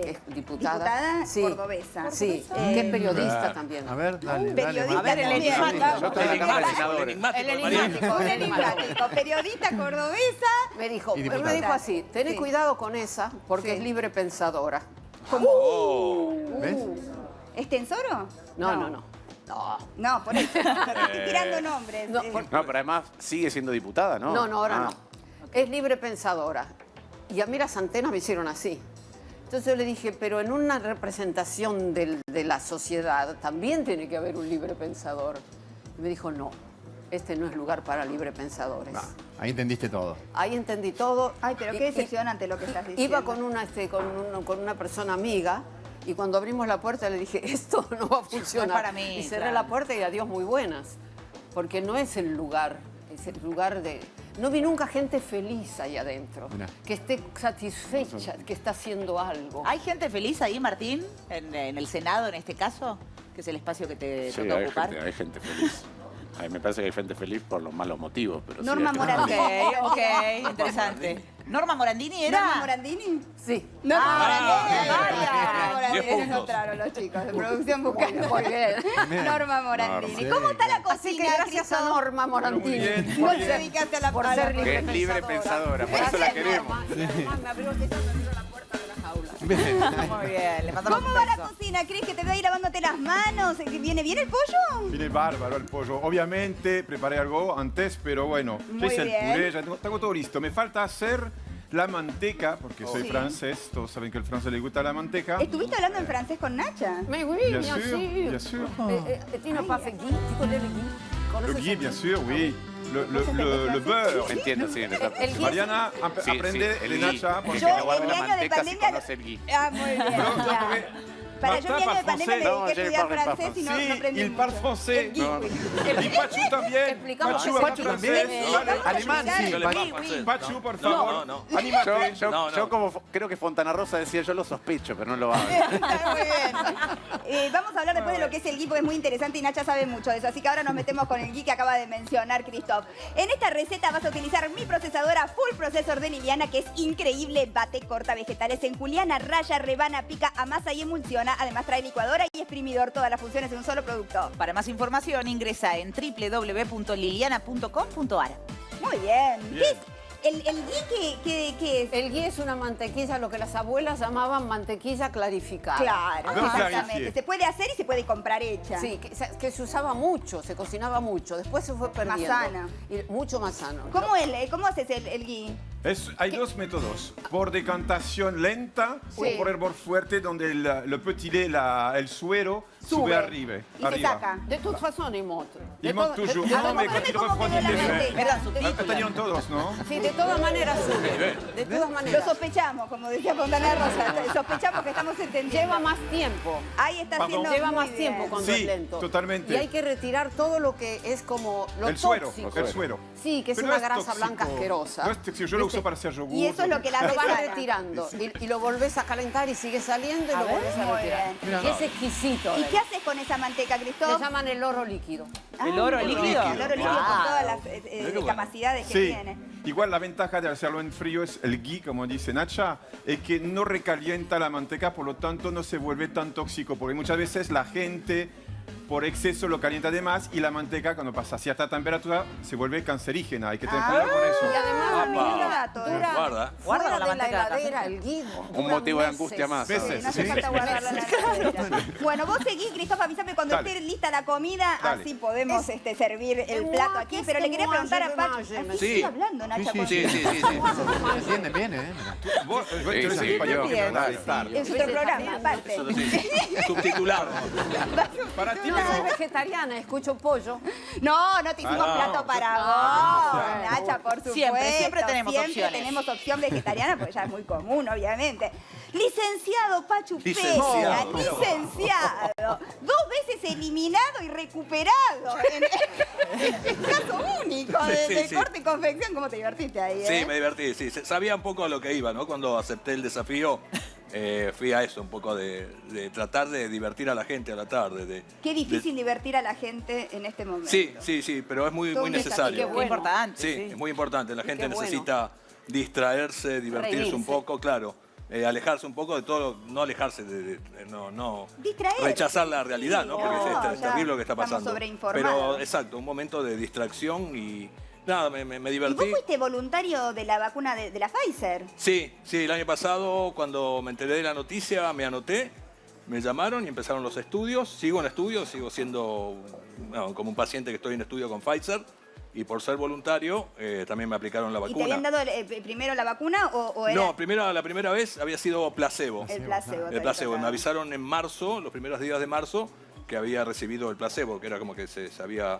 es diputada. Cordobesa. Sí, que es periodista también. A ver, dale, periodista A ver, el también. enigmático. Yo estoy en la Cámara de Senadores. El enigmático. Un enigmático, periodista cordobesa. Me dijo, Y él diputada. me dijo así, tené Sí. cuidado con esa porque Sí. es libre pensadora. ¿Ves? ¿Es Tensoro? No. No, por eso. Estoy tirando nombres. No, Eh, por- No, pero además sigue siendo diputada, ¿no? No, ahora Ah. no. Es libre pensadora. Y a mí las antenas me hicieron así. Entonces yo le dije, pero en una representación de la sociedad también tiene que haber un libre pensador. Y me dijo, no, este no es lugar para libre pensadores. Ahí entendiste todo. Ahí entendí todo. Ay, pero qué decepcionante lo que estás diciendo. Iba con una persona amiga y cuando abrimos la puerta le dije, esto no va a funcionar. No es para mí, y cerré claro. la puerta y adiós, muy buenas. Porque no es el lugar, es el lugar de... No vi nunca gente feliz ahí adentro, Mirá. que esté satisfecha, que está haciendo algo. ¿Hay gente feliz ahí, Martín? En el Senado, en este caso, que es el espacio que te Sí, toca hay ocupar. gente feliz. A mí me parece que hay gente feliz por los malos motivos, pero Norma sí hay gente Morandini. feliz. Ok, interesante. ¿Norma Morandini era? ¿Norma Morandini? Sí. Norma Morandini. vaya. Norma Morandini 10 puntos. encontraron los chicos de producción buscando. Muy bien. Norma Morandini. Norma. ¿Cómo está la Así cocina, que gracias a Cristo? Norma Morandini. Muy bien, muy Vos bien. te dedicaste a la Por a la ser Que es libre pensadora, por eso la queremos. Norma, y además me abrió la puerta de la jaula. Muy bien, le mandamos ¿Cómo un va la beso. cocina? ¿Crees que te voy a ir lavándote las manos? ¿Viene bien el pollo? Viene bárbaro el pollo. Obviamente preparé algo antes, pero bueno, Muy ya hice bien. el puré, ya tengo todo listo. Me falta hacer la manteca, porque soy Sí. francés, todos saben que al francés le gusta la manteca. ¿Estuviste hablando en francés con Nacha? Mais oui, Bien bien sûr, sûr. bien sûr. Tu n'as pas fait Guy, tu connais le Guy? Le ¿Conoces ghee, el bien Guy? sûr, oui. Le beurre. Entiendo, sí. El Guy Mariana, Sí, aprende sí, el de ghee. Nacha. Porque Yo no en guarda mi la año de manteca si pandemia... conoce el ghee. Ah, muy bien. Pero, ya. porque Para yo mi año de pandemia le dediqué a No, estudiar je parle francés pas y no aprendí Il mucho. parle français. El kiwi. Y Pachu también. Explicamos. Pachu, Pachu habla también. francés. Vale. Alemán, sí. Yo le parlo francés. Pachu, por favor. No. Anímate. Yo como creo que Fontana Rosa decía, yo lo sospecho, pero no lo hago. Está muy bien. Vamos a hablar después de lo que es el gui, porque es muy interesante y Nacha sabe mucho de eso. Así que ahora nos metemos con el gui que acaba de mencionar Christoph. En esta receta vas a utilizar mi procesadora Full Processor de Liliana, que es increíble. Bate, corta vegetales en juliana, raya, rebana, pica, amasa y emulsiona. Además trae licuadora y exprimidor, todas las funciones en un solo producto. Para más información ingresa en www.liliana.com.ar. Muy bien. Bien. ¿Qué es? ¿El gui qué es? El ghee es una mantequilla, lo que las abuelas llamaban mantequilla clarificada. Claro, No exactamente. clarifié. Se puede hacer y se puede comprar hecha. Sí, que se usaba mucho, se cocinaba mucho. Después se fue perdiendo. Más sana. Y mucho más sano. ¿Cómo haces el gui? Hay dos métodos. Por decantación lenta o por hervor fuerte, donde el petit lait, el suero, sube arriba. Y se saca. De toute façon, il monte. Il monte toujours. Non, mais quand il refroidit les frais. Tenían todos, ¿no? Sí, de todas maneras sube. De todas Lo maneras. sospechamos, como decía Fontana Rosa. Sospechamos que estamos entendiendo. Lleva más tiempo. Ahí está haciendo Lleva muy más bien. tiempo cuando Sí, es lento. totalmente. Y hay que retirar todo lo que es como lo El suero, tóxico. el suero. Sí, que es Pero una no grasa tóxico. blanca asquerosa. No es tóxico, yo lo uso para hacer yogur. Y eso es lo que la Lo hace vas sana. retirando y lo volvés a calentar y sigue saliendo y A lo ver, volvés a muy retirar. bien. Y es exquisito. ¿Y qué haces con esa manteca, Le Christoph? llaman el oro líquido. ¿El oro líquido? El oro líquido con todas las capacidades que Sí, tiene. igual la ventaja de hacerlo en frío es el ghee, como dice Nacha, es que no recalienta la manteca, por lo tanto no se vuelve tan tóxico, porque muchas veces la gente por exceso lo calienta de más y la manteca cuando pasa a cierta temperatura se vuelve cancerígena. Hay que tener cuidado con Y eso. además, Mira dato. dura Guarda. Guarda fuera la de la manteca heladera, el ghee. Un motivo de angustia más. Meses. No hace falta guardarla en la heladera. Bueno, vos seguís, Christoph, avísame cuando Dale. esté lista la comida, Dale. así podemos servir el plato aquí. Pero le quería preguntar a Pachu. Sí. Aquí sigue hablando, Nacha. por Sí. Se entienden bien, ¿eh? Vos Sí, tenés sí, español. bien. Dale. Es otro programa, aparte. Eso sí. Subtitulado. Para ti, No soy vegetariana, escucho pollo. No, no te hicimos plato para vos, Nacha, por supuesto. Siempre tenemos Siempre opciones. tenemos opción vegetariana, porque ya es muy común, obviamente. Licenciado Pachu Pera, Licenciado. licenciado. 2 veces eliminado y recuperado. En caso único de Sí. corte y confección. ¿Cómo te divertiste ahí? Sí, me divertí. Sí, sabía un poco a lo que iba, ¿no? Cuando acepté el desafío, fui a eso, un poco de tratar de divertir a la gente a la tarde. Qué difícil divertir a la gente en este momento. Sí, pero es muy Todo un necesario. desafío. Qué importante. Sí, es muy importante. La gente qué bueno. necesita distraerse, divertirse Reírse. un poco, claro. Alejarse un poco de todo, no alejarse, no Distraerse. rechazar la realidad, ¿no? Porque No, es ya terrible lo que está estamos pasando. sobreinformados. Pero exacto, un momento de distracción y nada, me ¿Y vos divertí. fuiste voluntario de la vacuna de la Pfizer? Sí, el año pasado cuando me enteré de la noticia me anoté, me llamaron y empezaron los estudios. Sigo en estudios, sigo siendo como un paciente que estoy en estudio con Pfizer. Y por ser voluntario, también me aplicaron la ¿Y vacuna. te habían dado primero la vacuna o era No, la primera vez había sido placebo. el placebo? El placebo. Me avisaron en marzo, los primeros días de marzo, que había recibido el placebo, que era como que se sabía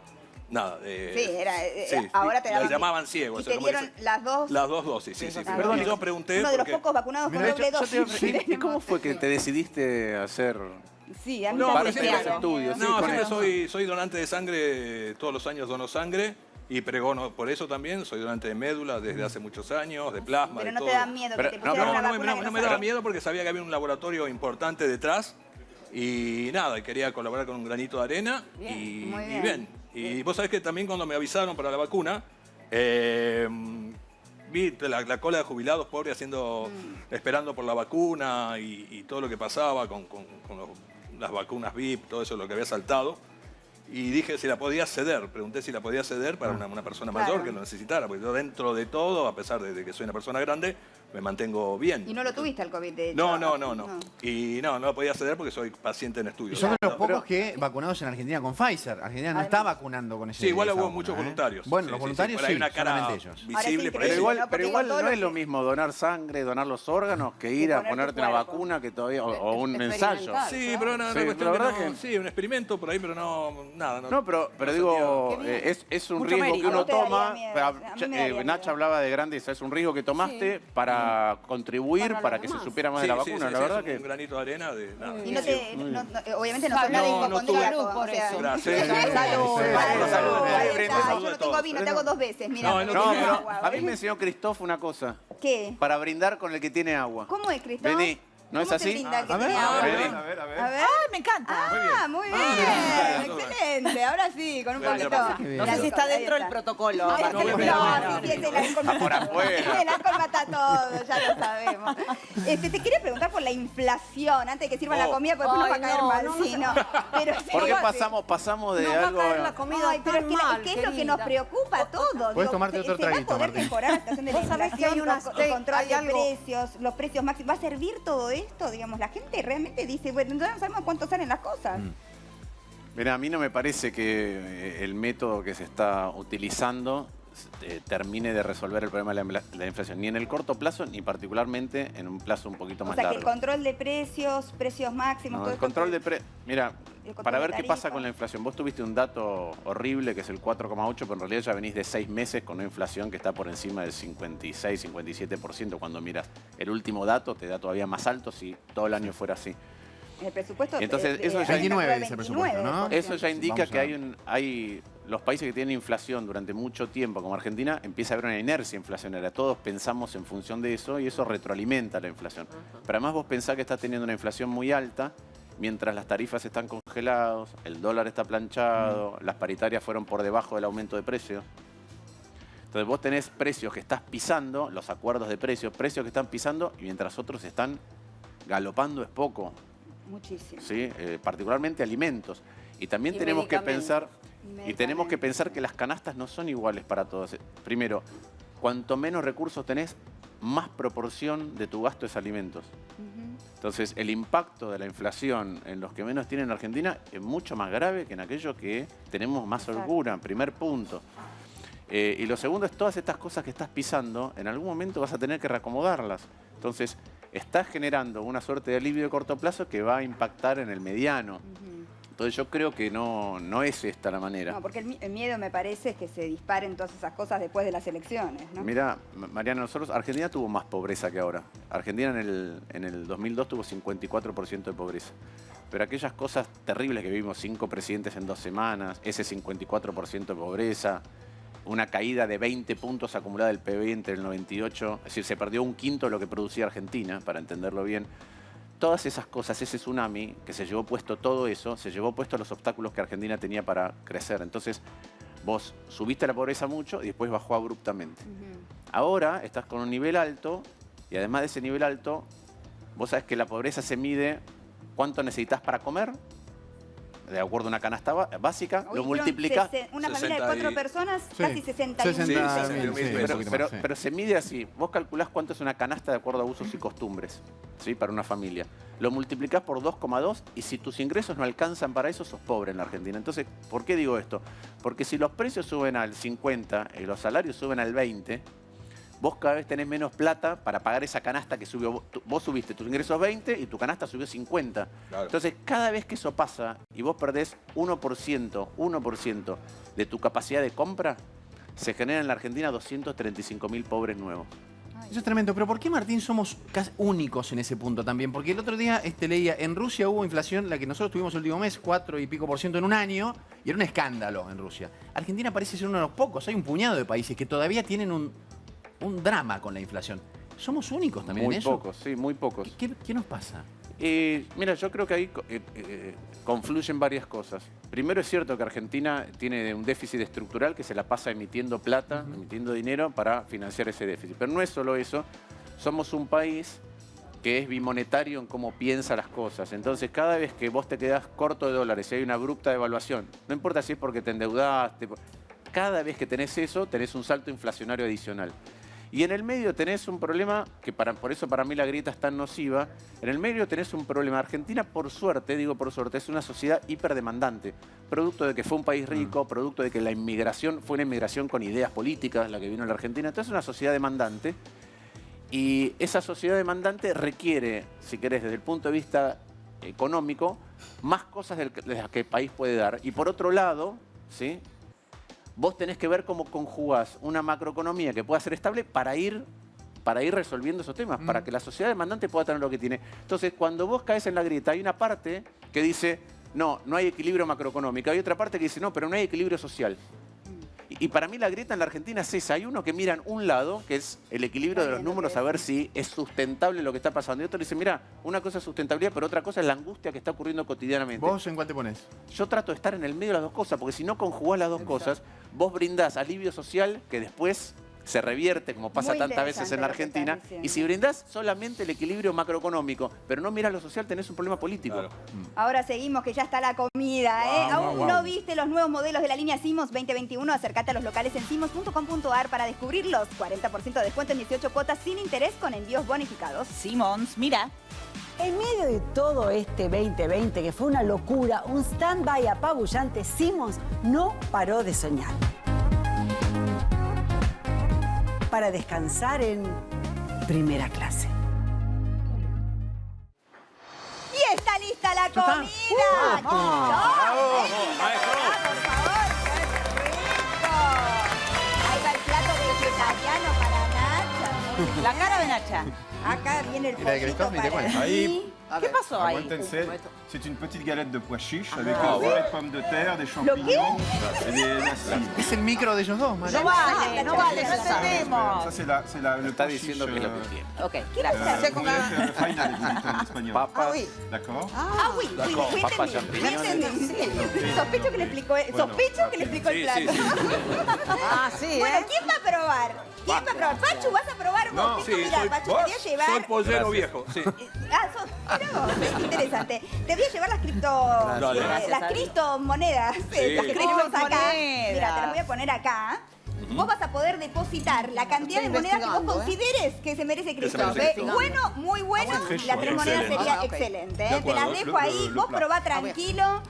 nada. Sí, ahora te la daban- llamaban ciego. ¿Y eso, te como que dieron se- las dos? Las dos dosis, sí. Perdón, Y yo pregunté Uno de los porque... pocos vacunados con doble dosis. ¿Y cómo fue que te decidiste a hacer Sí, a mí No, también pero me siempre- da estudios, miedo. sí, No, con siempre eso. soy donante de sangre, todos los años dono sangre y pregono por eso también. Soy donante de médula desde hace muchos años, de plasma, Pero de no todo. te da miedo que Pero- te no, pusieran una No, vacuna que no me sabes. daba miedo porque sabía que había un laboratorio importante detrás y nada, y quería colaborar con un granito de arena y muy y bien. Y vos sabés que también cuando me avisaron para la vacuna, vi la cola de jubilados pobres esperando por la vacuna y todo lo que pasaba con las vacunas VIP, todo eso lo que había saltado. Y dije si la podía ceder, pregunté si la podía ceder para una persona mayor Claro. que lo necesitara, porque yo dentro de todo, a pesar de que soy una persona grande, me mantengo bien. Y no lo tuviste el COVID, de hecho. No. Y no la podía ceder porque soy paciente en estudio. Y son de los Pero- pocos que vacunados en Argentina con Pfizer. Argentina no está vacunando con ese. Sí, igual esa hubo vacuna, muchos ¿eh? voluntarios. Bueno, Sí, los sí, voluntarios sí, pero sí, hay una cara solamente ellos. visible, Ahora es pero increíble, Pero igual, ¿no? Porque con todo no lo es lo que- mismo donar sangre, donar los órganos, que ir a ponerte ponerte una cuerpo. vacuna que todavía, o un ensayo. Experimental. Sí, pero una Sí, cuestión la verdad que no- que- sí, un experimento por ahí, pero nada. No, pero digo, es un Mucho riesgo mérito. que uno No te daría toma. miedo. pero, A mí me daría Nacha miedo. hablaba de grandeza, es un riesgo que tomaste para para contribuir para que se supiera más de la vacuna. La verdad que un granito de arena de nada. Y obviamente no habla de hipocondríaco. por eso. Gracias. Salud. Salud. Yo no tengo vino, te hago 2 veces. Mira, No, no, pero a mí me enseñó Cristóf una cosa. ¿Qué? Para brindar con el que tiene agua. ¿Cómo es, Cristóbal? Vení. ¿No es ¿Cómo se así? brinda el que A ver, tiene agua? Vení. A ver. A ver. ¡Ay, me encanta! Ah, muy bien. Excelente. Ahora sí, con un Bueno, poquito. No sé si está dentro del protocolo. No, Martín, sí, pero- sí, el alcohol mata Por afuera. El alcohol mata todo, ya lo sabemos. Te quería preguntar por la inflación, antes de que sirva la comida, porque después nos va a Ay, caer no, mal. no, sí, no. Pero sí, ¿Por qué igual, pasamos de Nos va a algo? caer la comida Ay, pero es tan que, mal, es lo que querida. nos preocupa a todos. Puedes tomarte otro ¿se va a traguito, poder Martín. mejorar la situación de la Vos sabés que hay inflación, unas- con control hay de algo- precios, los precios máximos? ¿Va a servir todo esto? Digamos, la gente realmente dice, bueno, entonces no sabemos cuánto salen las cosas. Mira, a mí no me parece que el método que se está utilizando termine de resolver el problema de la inflación, ni en el corto plazo, ni particularmente en un plazo un poquito O más sea, que largo. el control de precios, precios máximos, No, todo el esto control que- de Mira, el control para de ver qué pasa tarifa. con la inflación. Vos tuviste un dato horrible que es el 4,8, pero en realidad ya venís de 6 meses con una inflación que está por encima del 56, 57%. Cuando miras el último dato, te da todavía más alto si todo el año fuera así. El presupuesto Entonces, eso ya- 29 dice el presupuesto, ¿no? Eso ya indica Vamos que a- hay los países que tienen inflación durante mucho tiempo, como Argentina, empieza a haber una inercia inflacionaria. Todos pensamos en función de eso y eso retroalimenta la inflación. Pero además vos pensás que estás teniendo una inflación muy alta, mientras las tarifas están congeladas, el dólar está planchado, las paritarias fueron por debajo del aumento de precios. Entonces vos tenés precios que estás pisando, los acuerdos de precios que están pisando, y mientras otros están galopando es poco. Muchísimo. ¿Sí? Particularmente alimentos. Y también Y tenemos que medicamentos. pensar Y y tenemos que pensar que las canastas no son iguales para todos. Primero, cuanto menos recursos tenés, más proporción de tu gasto es alimentos. Entonces, el impacto de la inflación en los que menos tienen en Argentina es mucho más grave que en aquellos que tenemos más holgura, primer punto. Y lo segundo es todas estas cosas que estás pisando, en algún momento vas a tener que reacomodarlas. Entonces, estás generando una suerte de alivio de corto plazo que va a impactar en el mediano. Entonces yo creo que no es esta la manera. No, porque el miedo me parece es que se disparen todas esas cosas después de las elecciones, ¿no? Mira, Mariana, Argentina tuvo más pobreza que ahora. Argentina en el 2002 tuvo 54% de pobreza. Pero aquellas cosas terribles que vivimos, 5 presidentes en 2 semanas, ese 54% de pobreza, una caída de 20 puntos acumulada del PBI entre el 98, es decir, se perdió un quinto de lo que producía Argentina, para entenderlo bien. Todas esas cosas, ese tsunami que se llevó puesto todo eso, se llevó puesto los obstáculos que Argentina tenía para crecer. Entonces, vos subiste la pobreza mucho y después bajó abruptamente. Ahora estás con un nivel alto y además de ese nivel alto, vos sabés que la pobreza se mide cuánto necesitas para comer, de acuerdo a una canasta básica, Hoy lo fueron multiplicás. Una familia de 60 4 y- personas, Sí. casi 61 60.000, Sí, sí, un poquito más, sí. Pero se mide así. Vos calculás cuánto es una canasta de acuerdo a usos y costumbres, ¿sí? Para una familia. Lo multiplicás por 2,2 y si tus ingresos no alcanzan para eso, sos pobre en la Argentina. Entonces, ¿por qué digo esto? Porque si los precios suben al 50 y los salarios suben al 20, vos cada vez tenés menos plata para pagar esa canasta que subió. Vos subiste tus ingresos 20 y tu canasta subió 50. Claro. Entonces, cada vez que eso pasa y vos perdés 1% de tu capacidad de compra, se generan en la Argentina 235.000 pobres nuevos. Eso es tremendo. Pero ¿por qué, Martín, somos casi únicos en ese punto también? Porque el otro día leía, en Rusia hubo inflación, la que nosotros tuvimos el último mes, 4 y pico % en un año, y era un escándalo en Rusia. Argentina parece ser uno de los pocos. Hay un puñado de países que todavía tienen un drama con la inflación. ¿Somos únicos también Muy en eso? pocos, sí, muy pocos. ¿Qué nos pasa? Mira, yo creo que ahí confluyen varias cosas. Primero es cierto que Argentina tiene un déficit estructural que se la pasa emitiendo plata, emitiendo dinero para financiar ese déficit. Pero no es solo eso, somos un país que es bimonetario en cómo piensa las cosas. Entonces, cada vez que vos te quedás corto de dólares y hay una abrupta devaluación, no importa si es porque te endeudaste, cada vez que tenés eso, tenés un salto inflacionario adicional. Y en el medio tenés un problema, que por eso para mí la grieta es tan nociva, en el medio tenés un problema. Argentina, por suerte, digo por suerte, es una sociedad hiperdemandante, producto de que fue un país rico, producto de que la inmigración fue una inmigración con ideas políticas, la que vino a la Argentina. Entonces es una sociedad demandante, y esa sociedad demandante requiere, si querés, desde el punto de vista económico, más cosas de las que el país puede dar. Y por otro lado, ¿sí?, vos tenés que ver cómo conjugás una macroeconomía que pueda ser estable para ir para ir resolviendo esos temas, para que la sociedad demandante pueda tener lo que tiene. Entonces, cuando vos caes en la grieta, hay una parte que dice, no hay equilibrio macroeconómico. Hay otra parte que dice, no, pero no hay equilibrio social. Y para mí la grieta en la Argentina es esa. Hay uno que mira en un lado, que es el equilibrio de los números, a ver si es sustentable lo que está pasando. Y otro dice, mira, una cosa es sustentabilidad, pero otra cosa es la angustia que está ocurriendo cotidianamente. ¿Vos en cuál te pones? Yo trato de estar en el medio de las dos cosas, porque si no conjugás las dos cosas, vos brindás alivio social que después se revierte, como pasa Muy tantas veces en la interesante lo que Argentina. estás diciendo. Y si brindás solamente el equilibrio macroeconómico, pero no miras lo social, tenés un problema político. Claro. Ahora seguimos, que ya está la comida, ¿eh? ¿Aún no viste los nuevos modelos de la línea Simons 2021? Acércate a los locales en simons.com.ar para descubrirlos. 40% de descuento en 18 cuotas sin interés con envíos bonificados. Simons, mira. En medio de todo este 2020, que fue una locura, un stand-by apabullante, Simons no paró de soñar. Para descansar en primera clase. Y está lista la comida. Por favor, qué rico. Ahí va el plato vegetariano para Nacha. La cara de Nacha. Acá viene el Mira, pollito Christophe, para mira, mí. ahí. ¿Qué pasó ahí? Aguántense. C'est une petite galette de pois chiches avec un purée de pommes de terre, des champignons et des nacilles. Es el micro de ellos dos, María. No vale, no entendemos. Ça, c'est le Está pois diciendo chiche, que lo que tiene. Ok, gracias. reina en español. Papas. D'accord. Ah, oui, D'accord, fui papas, entendí. champiñones. Sí. Sospecho que le explicó, sospecho que le explicó el Sí, plato. sí, sí. Ah, sí, Bueno, ¿eh? ¿quién va a probar? ¿Quién va a probar? Pachu, ¿vas a probar vos? No, Sí, Mira, Pachu, te voy a llevar... soy pollero viejo. Sí. Ah, mirá vos, es interesante. Te voy a llevar Dale. las criptomonedas. Sí. Las que tenemos acá. Criptomonedas. Mira, te las voy a poner acá. Vos vas a poder depositar la cantidad de Estoy monedas que vos investigando, consideres que se merece Que se Cristo. merece ¿eh? Cristo. Bueno, muy bueno. bueno. Las tres monedas Excelente. sería Ok. excelente. De Te acuerdo. las dejo ahí. Lo Vos plato. probá tranquilo.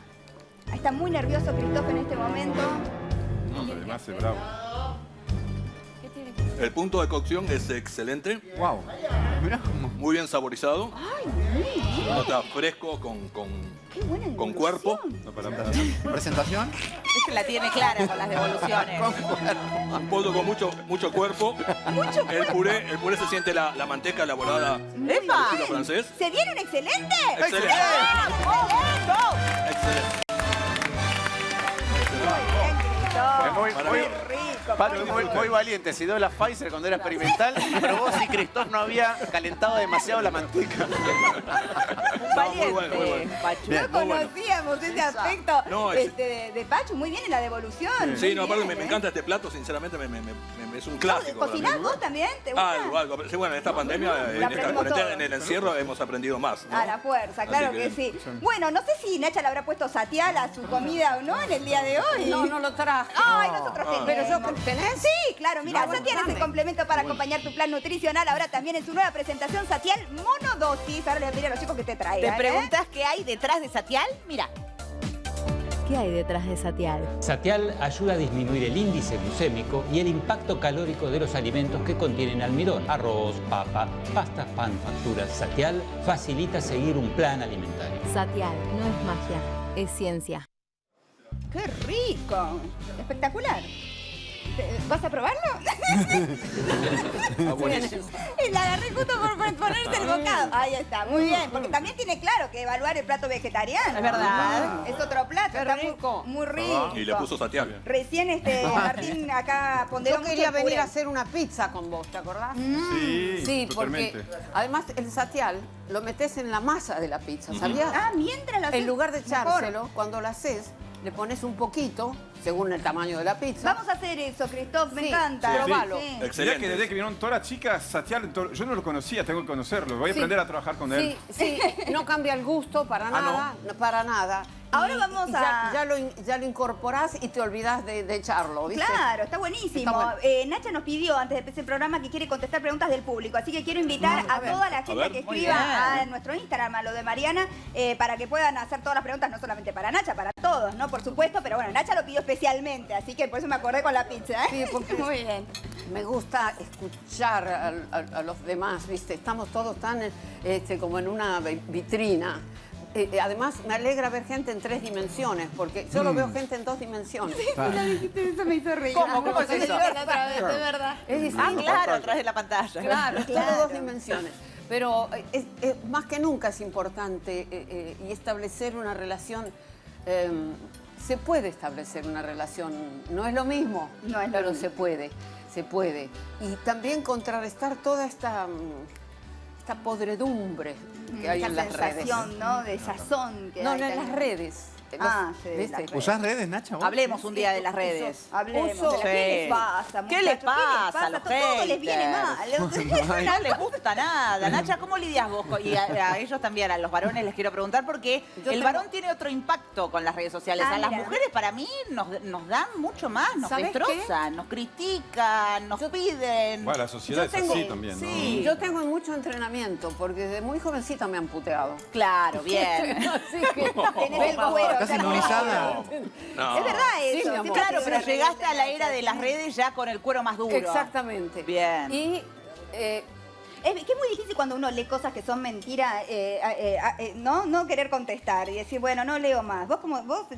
Está muy nervioso Christophe en este momento. No, pero además es bravo. El punto de cocción es excelente, Wow. Mirá cómo. muy bien saborizado. Nota fresco Qué buena con cuerpo. ¿Presentación? Este la tiene clara con las devoluciones. Un pollo con mucho cuerpo. El puré se siente la manteca elaborada ¡Epa! al estilo francés. ¿Se vieron excelente? Excelente. Excelente. Es muy, Qué muy, rico. Pacho, muy valiente. Se dio la Pfizer cuando era experimental, pero vos y Christophe no había calentado demasiado la manteca. Valiente, muy bueno. Pachu. No conocíamos ese aspecto No, es- de Pachu. Muy bien en la devolución. Sí, muy no, aparte bien, me ¿eh? encanta este plato, sinceramente es un clásico. para mí. ¿Cocinás vos también? ¿Te gusta? Algo. Sí, bueno, en esta pandemia, en esta aprendimos cuarentena, todos. en el encierro, hemos aprendido más. ¿no? A la fuerza, claro Así que, que- sí. Bueno, no sé si Nacha le habrá puesto satial a su comida o no en el día de hoy. No, no lo traje. Ay, nosotros tenemos. Pero yo, ¿tenés? Sí, claro, mira, No, Satial es el dame. complemento para acompañar tu plan nutricional. Ahora también en su nueva presentación, Satial monodosis. Ahora le voy a pedir a los chicos que te ¿Te traigan. preguntas qué hay detrás de Satial? Mira. ¿Qué hay detrás de Satial? Satial ayuda a disminuir el índice glucémico y el impacto calórico de los alimentos que contienen almidón. Arroz, papa, pastas, pan, facturas. Satial facilita seguir un plan alimentario. Satial no es magia, es ciencia. ¡Qué rico! Espectacular. ¿Vas a probarlo? Y la agarré justo por ponerse el bocado. Ahí está, muy bien. Porque también tiene claro que evaluar el plato vegetariano. Es verdad. Es otro plato. Qué Está rico. muy rico. Y le puso satial. Recién Martín acá ponderó Yo mucho quería el puré. venir a hacer una pizza con vos, ¿te acordás? Sí, porque totalmente. además el satial lo metes en la masa de la pizza, ¿sabías? Ah, mientras lo haces. En lugar de mejor. echárselo, cuando lo haces, le pones un poquito, según el tamaño de la pizza. Vamos a hacer eso, Christophe, me Sí, encanta. sí, probalo. Sí. Mira Excelente. que desde que vinieron todas las chicas, Satial, yo no lo conocía, tengo que conocerlo. Voy a Sí. aprender a trabajar con él. Sí, no cambia el gusto para nada, no, para nada. Ahora vamos a- Ya lo incorporás y te olvidás de echarlo, ¿viste? Claro, está buenísimo. Está bueno. Nacha nos pidió antes de empezar el programa que quiere contestar preguntas del público, así que quiero invitar a ver. toda la gente ver. que Muy escriba bien. a nuestro Instagram, a lo de Mariana, para que puedan hacer todas las preguntas, no solamente para Nacha, para todos, ¿no? Por supuesto, pero bueno, Nacha lo pidió especialmente, así que por eso me acordé con la pizza, ¿eh? Sí, porque Muy bien. me gusta escuchar a los demás, ¿viste? Estamos todos tan como en una vitrina. además me alegra ver gente en 3 dimensiones, porque yo lo veo gente en 2 dimensiones. Eso me hizo reír. ¿Cómo es eso? Otra vez, de verdad. Es distinto. Ah, claro, atrás de la pantalla. Claro, es todo 2 dimensiones. Pero más que nunca es importante y establecer una relación. Se puede establecer una relación, no es lo mismo, pero se puede. Y también contrarrestar toda esta podredumbre que hay en las redes. Esta sensación, ¿no? De sazón que No, hay en las también. redes. ¿Viste? ¿Usás redes, Nacha? vos? Hablemos un día de las redes. Hablemos. Uso. ¿Qué les pasa, ¿Qué les muchachos? pasa a los Todo les viene haters? mal. No les gusta nada. Nacha, ¿cómo lidias vos? Y a ellos también, a los varones les quiero preguntar, porque el varón tiene otro impacto con las redes sociales. A las mujeres, para mí, nos dan mucho más, nos destrozan, nos critican, nos piden. Bueno, la sociedad es así también, ¿no? Sí, yo tengo mucho entrenamiento, porque desde muy jovencita me han puteado. Claro, bien. Así que Tenés el cuero. ¿Estás inmunizada? No. Es verdad eso. Sí, mi amor. Claro, pero llegaste a la era de las redes ya con el cuero más duro. Exactamente. Bien. Y Es que es muy difícil cuando uno lee cosas que son mentiras, no querer contestar y decir, bueno, no leo más. Vos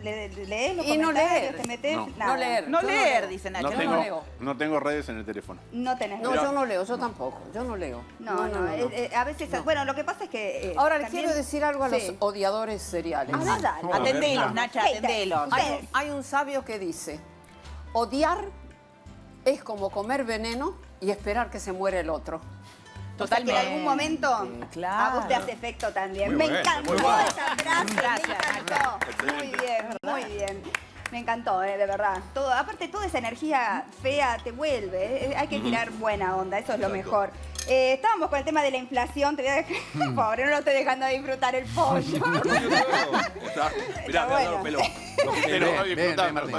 lees los Y no comentarios, leer. te metés, No. nada. no leer. No yo leer, leo. dice Nacha. Yo no leo. No tengo redes en el teléfono. No tenés. No, yo no leo, yo tampoco. Yo no leo. No. A veces, bueno, lo que pasa es que... Ahora, les también- quiero decir algo a los Sí. odiadores seriales. A ver, dale. Atendelos, Nacha, atendelos. Hay un sabio que dice, odiar es como comer veneno y esperar que se muera el otro. O sea, que en algún momento claro. a vos te hace efecto también. Muy Me bueno, encantó muy bueno. esa frase, Gracias, me encantó. Muy bien. Me encantó, de verdad. Aparte, toda esa energía fea te vuelve. Hay que tirar buena onda, eso es lo mejor. Estábamos con el tema de la inflación. Te voy a dejar, pobre, no lo estoy dejando de disfrutar el pollo. Mirá, bueno. los pelos. Ven, Martín.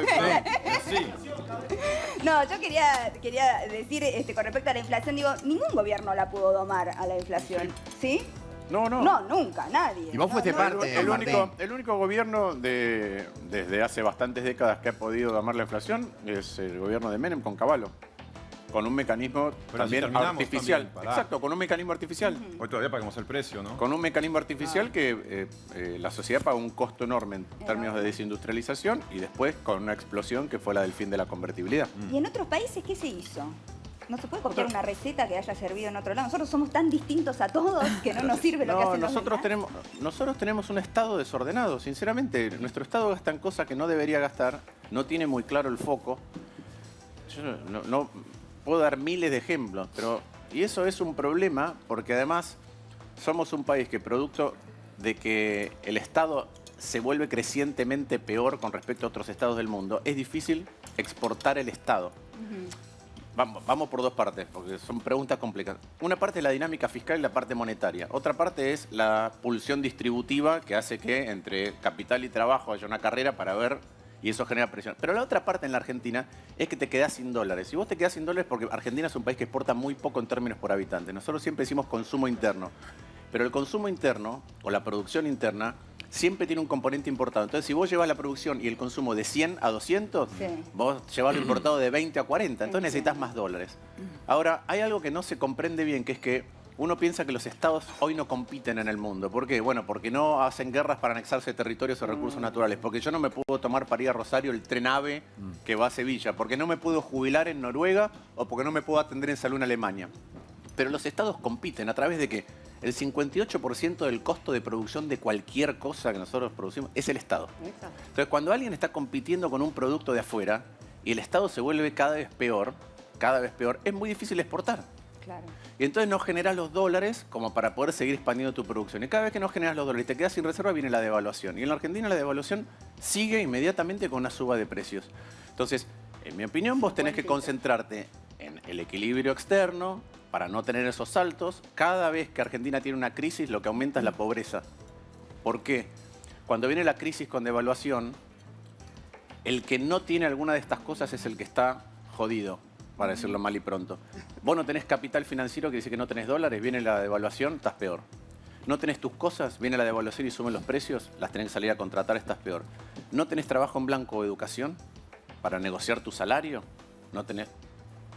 Sí. No, yo quería decir con respecto a la inflación, digo, ningún gobierno la pudo domar a la inflación. ¿Sí? No. No, nunca, nadie. Y vos fuiste No, parte, El Martín. único gobierno desde hace bastantes décadas que ha podido domar la inflación es el gobierno de Menem con Cavallo. Con un mecanismo Pero así también terminamos artificial. también, pará. Exacto, con un mecanismo artificial. Hoy todavía pagamos el precio, ¿no? Con un mecanismo artificial que la sociedad paga un costo enorme en términos de desindustrialización y después con una explosión que fue la del fin de la convertibilidad. ¿Y en otros países qué se hizo? No se puede copiar una receta que haya servido en otro lado. Nosotros somos tan distintos a todos que no nos sirve lo que hacen los nosotros demás. nosotros tenemos un Estado desordenado, sinceramente. Nuestro Estado gasta en cosas que no debería gastar, no tiene muy claro el foco. Yo no puedo dar miles de ejemplos, y eso es un problema porque además somos un país que producto de que el Estado se vuelve crecientemente peor con respecto a otros estados del mundo, es difícil exportar el Estado. Vamos por dos partes, porque son preguntas complicadas. Una parte es la dinámica fiscal y la parte monetaria. Otra parte es la pulsión distributiva que hace que entre capital y trabajo haya una carrera para ver, y eso genera presión. Pero la otra parte en la Argentina es que te quedás sin dólares. Y vos te quedás sin dólares porque Argentina es un país que exporta muy poco en términos por habitante. Nosotros siempre decimos consumo interno. Pero el consumo interno o la producción interna siempre tiene un componente importado. Entonces, si vos llevas la producción y el consumo de 100 a 200, vos llevas lo importado de 20 a 40, entonces necesitas más dólares. Ahora, hay algo que no se comprende bien, que es que uno piensa que los estados hoy no compiten en el mundo. ¿Por qué? Bueno, porque no hacen guerras para anexarse territorios o recursos naturales. Porque yo no me puedo tomar para ir a Rosario el tren AVE que va a Sevilla. Porque no me puedo jubilar en Noruega o porque no me puedo atender en salud en Alemania. Pero los estados compiten a través de que el 58% del costo de producción de cualquier cosa que nosotros producimos es el Estado. Entonces, cuando alguien está compitiendo con un producto de afuera y el Estado se vuelve cada vez peor, es muy difícil exportar. Claro. Y entonces no generas los dólares como para poder seguir expandiendo tu producción. Y cada vez que no generas los dólares y te quedas sin reserva, viene la devaluación. Y en la Argentina la devaluación sigue inmediatamente con una suba de precios. Entonces, en mi opinión, vos tenés que concentrarte en el equilibrio externo para no tener esos saltos. Cada vez que Argentina tiene una crisis, lo que aumenta es la pobreza. ¿Por qué? Cuando viene la crisis con devaluación, el que no tiene alguna de estas cosas es el que está jodido, para decirlo mal y pronto. Vos no tenés capital financiero, que dice que no tenés dólares, viene la devaluación, estás peor. No tenés tus cosas, viene la devaluación y suben los precios, las tenés que salir a contratar, estás peor. No tenés trabajo en blanco o educación para negociar tu salario, no tenés...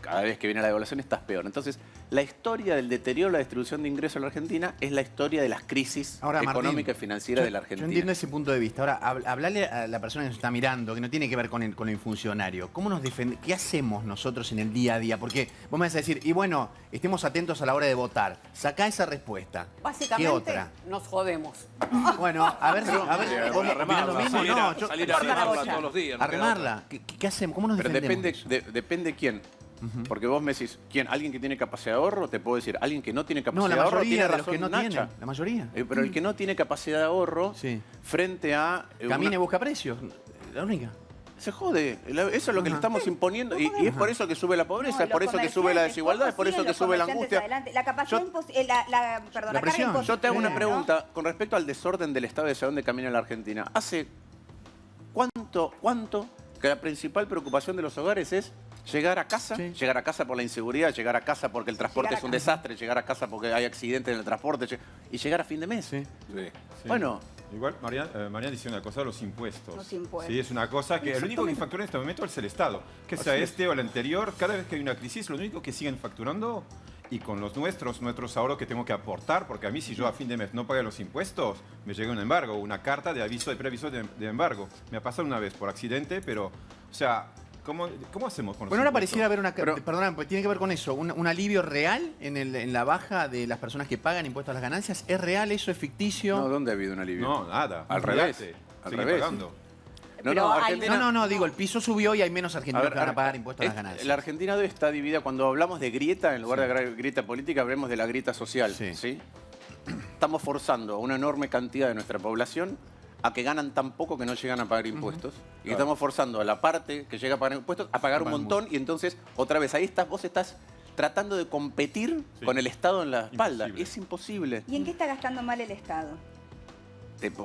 cada vez que viene la devaluación estás peor. Entonces, la historia del deterioro, la distribución de ingresos en la Argentina es la historia de las crisis económica y financiera de la Argentina. Yo entiendo ese punto de vista. Ahora, hablale a la persona que nos está mirando, que no tiene que ver con el funcionario. ¿Cómo nos defendemos? ¿Qué hacemos nosotros en el día a día? Porque vos me vas a decir, y bueno, estemos atentos a la hora de votar. Sacá esa respuesta. Básicamente, ¿qué otra? nos jodemos. Bueno, a ver, ¿vos opinás lo mismo? No, yo... Salir a remarla todos los días. A remarla. ¿Qué hacemos? ¿Cómo nos defendemos? Pero depende quién. Porque vos me decís, ¿quién? ¿Alguien que tiene capacidad de ahorro? Te puedo decir, ¿alguien que no tiene capacidad de ahorro? Tiene razón, de los que no Nacha. tienen. La mayoría. Pero el que no tiene capacidad de ahorro, frente a... Camina y busca precios. La única. Se jode. Eso es lo que le estamos imponiendo. Y es por eso que sube la pobreza, es por eso que sube la desigualdad, es por eso que sube la angustia. La capacidad la carga. Yo te hago una pregunta con respecto al desorden del Estado y hacia dónde camina la Argentina. ¿Hace cuánto que la principal preocupación de los hogares es llegar a casa? Llegar a casa por la inseguridad, llegar a casa porque el transporte es un desastre, llegar a casa porque hay accidentes en el transporte y llegar a fin de mes. Bueno... Igual, Mariana dice una cosa, los impuestos. Los impuestos. Sí, es una cosa que el único que factura en este momento es el Estado. Que sea este o el anterior, cada vez que hay una crisis, lo único que siguen facturando, y con los nuestros ahorros que tengo que aportar, porque a mí si yo a fin de mes no pago los impuestos, me llega un embargo, una carta de aviso de preaviso de embargo. Me ha pasado una vez por accidente, pero, o sea... ¿Cómo hacemos con los Bueno, ahora impuestos? pareciera haber perdón, pues tiene que ver con eso, un alivio real en la baja de las personas que pagan impuestos a las ganancias. ¿Es real eso? ¿Es ficticio? No, ¿dónde ha habido un alivio? No, nada. Al revés. Al revés. Pagando. No, digo, el piso subió y hay menos argentinos que van a pagar impuestos a las ganancias. La Argentina hoy está dividida, cuando hablamos de grieta, en lugar de grieta política, hablemos de la grieta social. ¿sí? Estamos forzando a una enorme cantidad de nuestra población a que ganan tan poco que no llegan a pagar impuestos. Y estamos forzando a la parte que llega a pagar impuestos a pagar un montón. Y entonces, otra vez, vos estás tratando de competir con el Estado en la espalda. Es imposible. ¿Y en qué está gastando mal el Estado?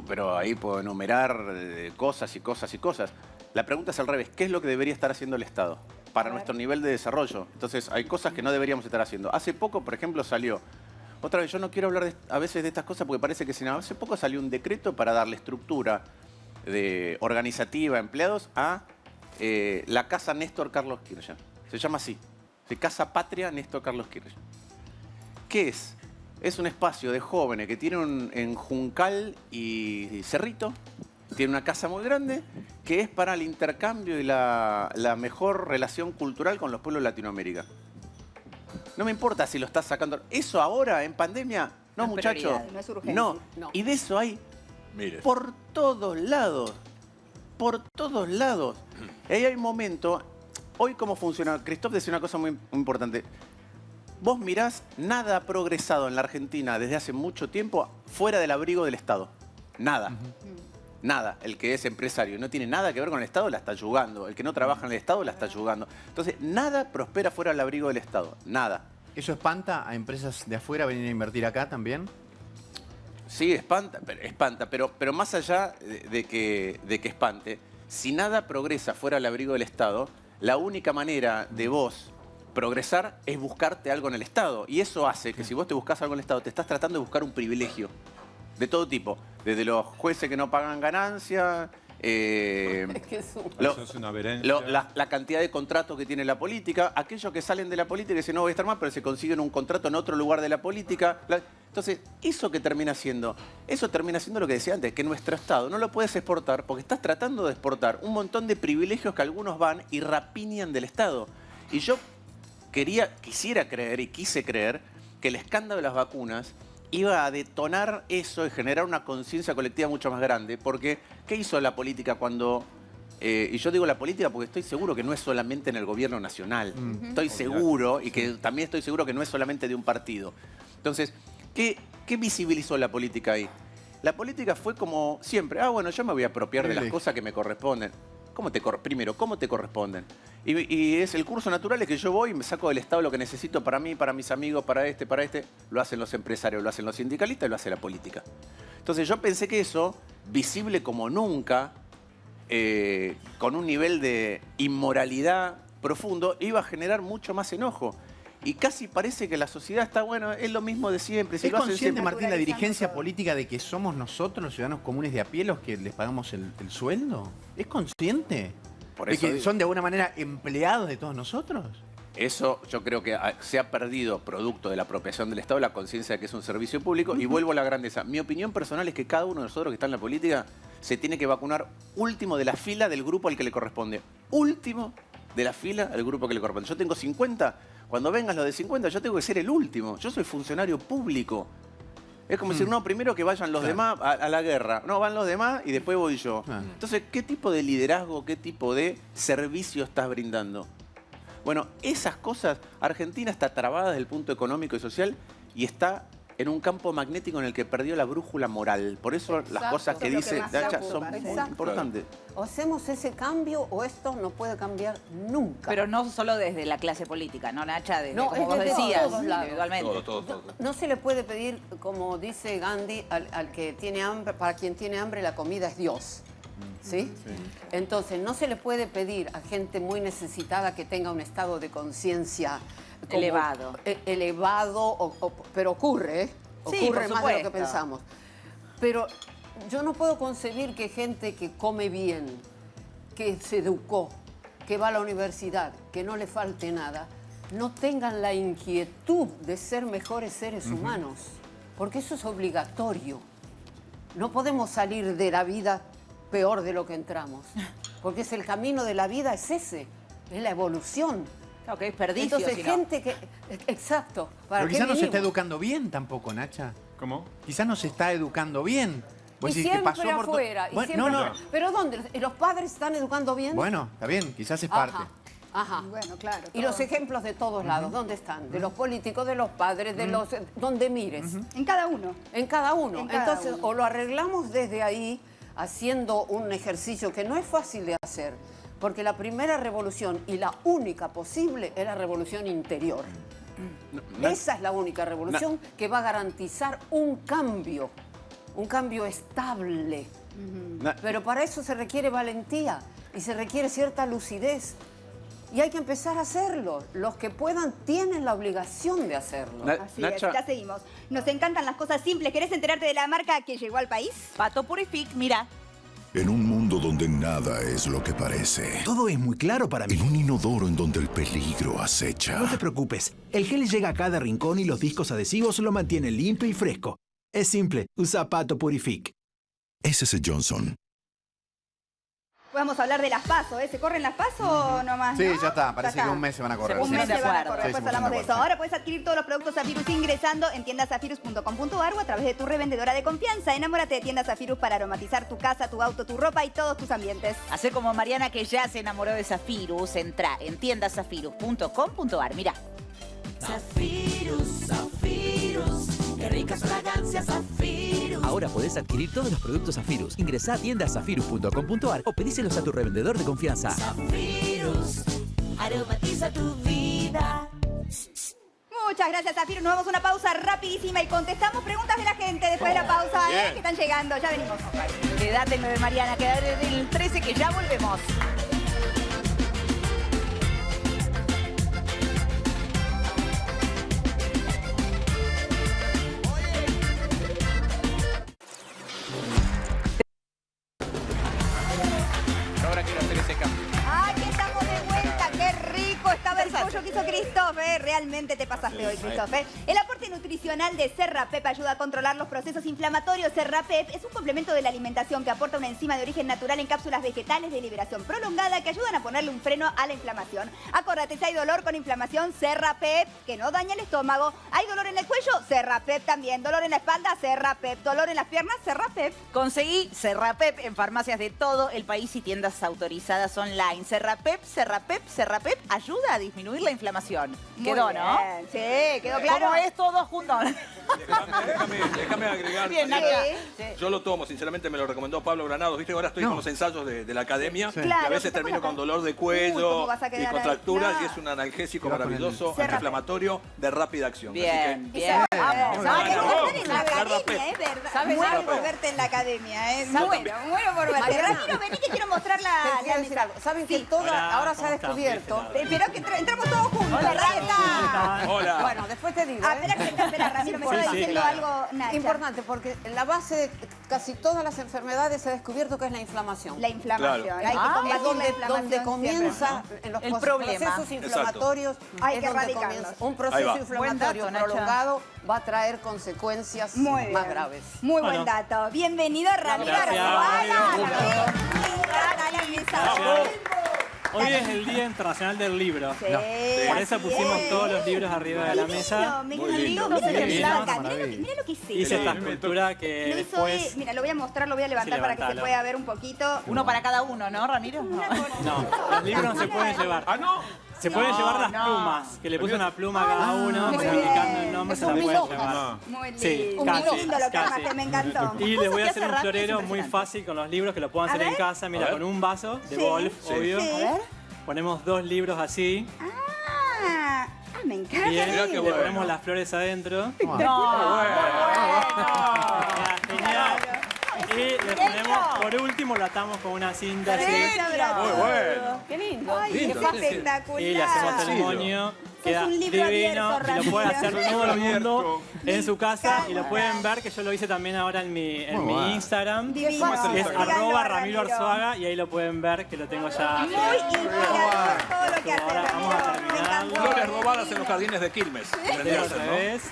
Pero ahí puedo enumerar cosas y cosas y cosas. La pregunta es al revés. ¿Qué es lo que debería estar haciendo el Estado para nuestro nivel de desarrollo? Entonces, hay cosas que no deberíamos estar haciendo. Hace poco, por ejemplo, salió... Otra vez, yo no quiero hablar a veces de estas cosas porque parece que hace poco salió un decreto para darle estructura organizativa a empleados a la Casa Néstor Carlos Kirchner. Se llama así. Casa Patria Néstor Carlos Kirchner. ¿Qué es? Es un espacio de jóvenes que tienen en Juncal y Cerrito, tiene una casa muy grande que es para el intercambio y la mejor relación cultural con los pueblos de Latinoamérica. No me importa si lo estás sacando. Eso ahora, en pandemia, no, muchachos. No es urgencia. No. Y de eso hay por todos lados. Por todos lados. Y ahí hay un momento. Hoy, ¿cómo funciona? Christoph decía una cosa muy importante. Vos mirás, nada ha progresado en la Argentina desde hace mucho tiempo fuera del abrigo del Estado. Nada. Nada. El que es empresario y no tiene nada que ver con el Estado la está yugando. El que no trabaja en el Estado la está yugando. Entonces, nada prospera fuera del abrigo del Estado. Nada. ¿Eso espanta a empresas de afuera venir a invertir acá también? Sí, espanta, pero más allá de que espante, si nada progresa fuera del abrigo del Estado, la única manera de vos progresar es buscarte algo en el Estado. Y eso hace que si vos te buscas algo en el Estado, te estás tratando de buscar un privilegio. De todo tipo. Desde los jueces que no pagan ganancia, la cantidad de contratos que tiene la política, aquellos que salen de la política y dicen no voy a estar más, pero se consiguen un contrato en otro lugar de la política. Entonces, eso termina siendo lo que decía antes, que nuestro Estado no lo puedes exportar porque estás tratando de exportar un montón de privilegios que algunos van y rapiñan del Estado. Y yo quisiera creer y quise creer que el escándalo de las vacunas iba a detonar eso y generar una conciencia colectiva mucho más grande. Porque, ¿qué hizo la política cuando...? Y yo digo la política porque estoy seguro que no es solamente en el gobierno nacional. Estoy seguro, y que también estoy seguro que no es solamente de un partido. Entonces, ¿qué visibilizó la política ahí? La política fue como siempre. Bueno, yo me voy a apropiar de las cosas que me corresponden. Primero, ¿cómo te corresponden? Y es el curso natural es que yo voy y me saco del Estado lo que necesito para mí, para mis amigos, para este. Lo hacen los empresarios, lo hacen los sindicalistas y lo hace la política. Entonces yo pensé que eso, visible como nunca, con un nivel de inmoralidad profundo, iba a generar mucho más enojo. Y casi parece que la sociedad está, es lo mismo de siempre. ¿Es consciente, Martín, la dirigencia política de que somos nosotros, los ciudadanos comunes de a pie, los que les pagamos el sueldo? ¿Es consciente? Por ¿De eso que son de alguna manera empleados de todos nosotros? Eso yo creo que se ha perdido producto de la apropiación del Estado, la conciencia de que es un servicio público. Y vuelvo a la grandeza. Mi opinión personal es que cada uno de nosotros que está en la política se tiene que vacunar último de la fila del grupo al que le corresponde. Último de la fila al grupo que le corresponde. Yo tengo 50, cuando vengas los de 50 yo tengo que ser el último. Yo soy funcionario público. Es como decir, no, primero que vayan los demás a la guerra. No, van los demás y después voy yo. Entonces, ¿qué tipo de liderazgo, qué tipo de servicio estás brindando? Bueno, esas cosas, Argentina está trabada desde el punto económico y social y está en un campo magnético en el que perdió la brújula moral. Por eso las cosas que dice Nacha son muy importantes. O hacemos ese cambio o esto no puede cambiar nunca. Pero no solo desde la clase política, ¿no, Nacha? Desde, no, como vos decías, individualmente. Todo. No se le puede pedir, como dice Gandhi, al que tiene hambre, para quien tiene hambre la comida es Dios. ¿Sí? Entonces, no se le puede pedir a gente muy necesitada que tenga un estado de conciencia elevado. Pero ocurre, Sí, ocurre por más de lo que supuesto. pensamos. Pero yo no puedo concebir que gente que come bien, que se educó, que va a la universidad, que no le falte nada, no tengan la inquietud de ser mejores seres humanos, porque eso es obligatorio. No podemos salir de la vida peor de lo que entramos, porque es el camino de la vida, es ese, es la evolución. Claro, que es perdicio. Entonces, gente que... Exacto. Pero quizás no se está educando bien tampoco, Nacha. ¿Cómo? Quizás no se está educando bien. Y Vos decís que siempre pasó por afuera. Y Bueno, siempre no, afuera. ¿Pero dónde? ¿Los padres están educando bien? Bueno, está bien, quizás es parte. Ajá. Bueno, claro. Y los ejemplos de todos lados, ¿dónde están? De los políticos, de los padres, de los... donde mires. En cada uno. En cada uno. En cada Entonces, uno. o lo arreglamos desde ahí, haciendo un ejercicio que no es fácil de hacer, porque la primera revolución y la única posible es la revolución interior. Esa es la única revolución que va a garantizar un cambio estable. Pero para eso se requiere valentía y se requiere cierta lucidez. Y hay que empezar a hacerlo. Los que puedan tienen la obligación de hacerlo. Así es, ya seguimos. Nos encantan las cosas simples. ¿Querés enterarte de la marca que llegó al país? Pato Purific, mira. En un mundo donde nada es lo que parece. Todo es muy claro para mí. En un inodoro en donde el peligro acecha. No te preocupes, el gel llega a cada rincón y los discos adhesivos lo mantienen limpio y fresco. Es simple, usa Pato Purific. SS Johnson. Vamos a hablar de las PASO, ¿eh? ¿Se corren las PASO o no más? Sí, ¿no? ya está. Parece Ya que está. un mes se van a correr. Un mes se van a correr, después hablamos de eso. Ahora Ahora puedes adquirir todos los productos Zafirus ingresando en tiendazafirus.com.ar o a través de tu revendedora de confianza. Enamórate de Tiendas Zafirus para aromatizar tu casa, tu auto, tu ropa y todos tus ambientes. Hacé como Mariana, que ya se enamoró de Zafirus. Entrá en tiendazafirus.com.ar. Mira. Zafirus, Zafirus, qué ricas fragancias Zafirus. Ahora podés adquirir todos los productos Zafirus. Ingresá a tiendazafirus.com.ar o pedíselos a tu revendedor de confianza. Zafirus, aromatiza tu vida. Muchas gracias, Zafirus. Nos vamos a una pausa rapidísima y contestamos preguntas de la gente después de la pausa, que están llegando. Ya venimos. Quédate, Mariana, quédate del 13 que ya volvemos. Ahora quiero hacer ese cambio. ¡Aquí estamos de vuelta! ¡Qué rico estaba el pollo que hizo Christophe! Realmente te pasaste hoy, Christophe. El aporte nutricional de Serrapep ayuda a controlar los procesos inflamatorios. Serrapep es un complemento de la alimentación que aporta una enzima de origen natural en cápsulas vegetales de liberación prolongada que ayudan a ponerle un freno a la inflamación. Acuérdate, si hay dolor con inflamación, Serrapep, que no daña el estómago. ¿Hay dolor en el cuello? Serrapep también. ¿Dolor en la espalda? Serrapep. ¿Dolor en las piernas? Serrapep. Conseguí Serrapep en farmacias de todo el país y tiendas autorizadas online. Serrapep ayuda a disminuir la inflamación. Quedó, ¿no? Sí, quedó claro. ¿Cómo es todo junto? Déjame agregar. Bien, Mariana. Nacha. Yo lo tomo, sinceramente me lo recomendó Pablo Granados. Viste, ahora estoy con los ensayos de la academia. Sí. Y Claro, a veces ¿qué termino pasa? con dolor de ¿cómo cuello vas a y quedar ahí? contracturas. No. Y es un analgésico Queda con maravilloso, el- antiinflamatorio de rápida acción. Bien, Así bien. Vamos, Vamos, queremos vamos. estar en la academia, es verdad. ¿Sabes Muero algo? por verte en la academia, ¿eh? ¿Sabes? Muero por verte. Mariana. Ramiro, vení que quiero mostrar Te la quiero decir algo. ¿Saben que ahora se ha descubierto? Pero que entramos todos juntos. Hola, Rata. Hola. Bueno, después te digo. Ah, espera, Ramiro, me estaba diciendo claro. algo, Nacha. Importante, porque la base casi todas las enfermedades se ha descubierto que es la inflamación. La inflamación. Claro. Hay que combatir Es donde, la inflamación donde comienza siempre, en los el problema. procesos inflamatorios. Hay es que donde erradicarlos. comienza. Un Ahí proceso va. inflamatorio Buen dato, Nacha. prolongado va a traer consecuencias Muy bien. más graves. Muy Bueno. buen dato. Bienvenido, Ramiro Gracias. Arzuaga. Hoy es el Día Internacional del Libro. Sí, Por eso así pusimos es. todos los libros arriba de la mesa. Me Muy encantó. lindo. Mira Muy lo que lindo. saca. Mira lo que hice. Hice esta Sí. escultura que Lo hizo después... mira, lo voy a mostrar, lo voy a levantar Sí, para que se levantalo. pueda ver un poquito. Uno para cada uno, ¿no, Ramiro? No, los libros no se pueden llevar. Ah, no. Se pueden No, llevar las no. plumas, que le puse una pluma a cada uno, muy como bien. indicando el nombre, Es se la un pueden mil llevar. hojas. Muy lindo. Sí, Muy casi, lindo lo que casi. armaste, me encantó. Y les voy a que hacer hace un Rami es florero muy impresionante. fácil con los libros que lo puedan A hacer en ver. casa. Mira, A ver. con un vaso de Sí, Wolf, sí. obvio. Sí. A ver. Ponemos 2 libros así. Me encanta. Bien, Mirá qué le bueno. ponemos las flores adentro. No. Queda genial. Y le ponemos, por último, lo atamos con una cinta así. Muy bueno. Qué lindo. Ay, Lindo, es sí, sí. espectacular. Y le hacemos el moño. Queda un libro divino abierto, y lo puede Ramiro. hacer todo el mundo Abierto. en su casa encanta. y lo pueden ver que yo lo hice también ahora en mi bueno. Instagram. Divino. ¿Cómo es el Es Instagram? @Ramiro Arzuaga y ahí lo pueden ver que lo tengo ya. Muy inspirador todo lo que hace Ahora vamos a Ramiro. Me terminarlo. encantó. Flores robadas en los jardines de Quilmes. Vendría a ser, Otra ¿no? vez.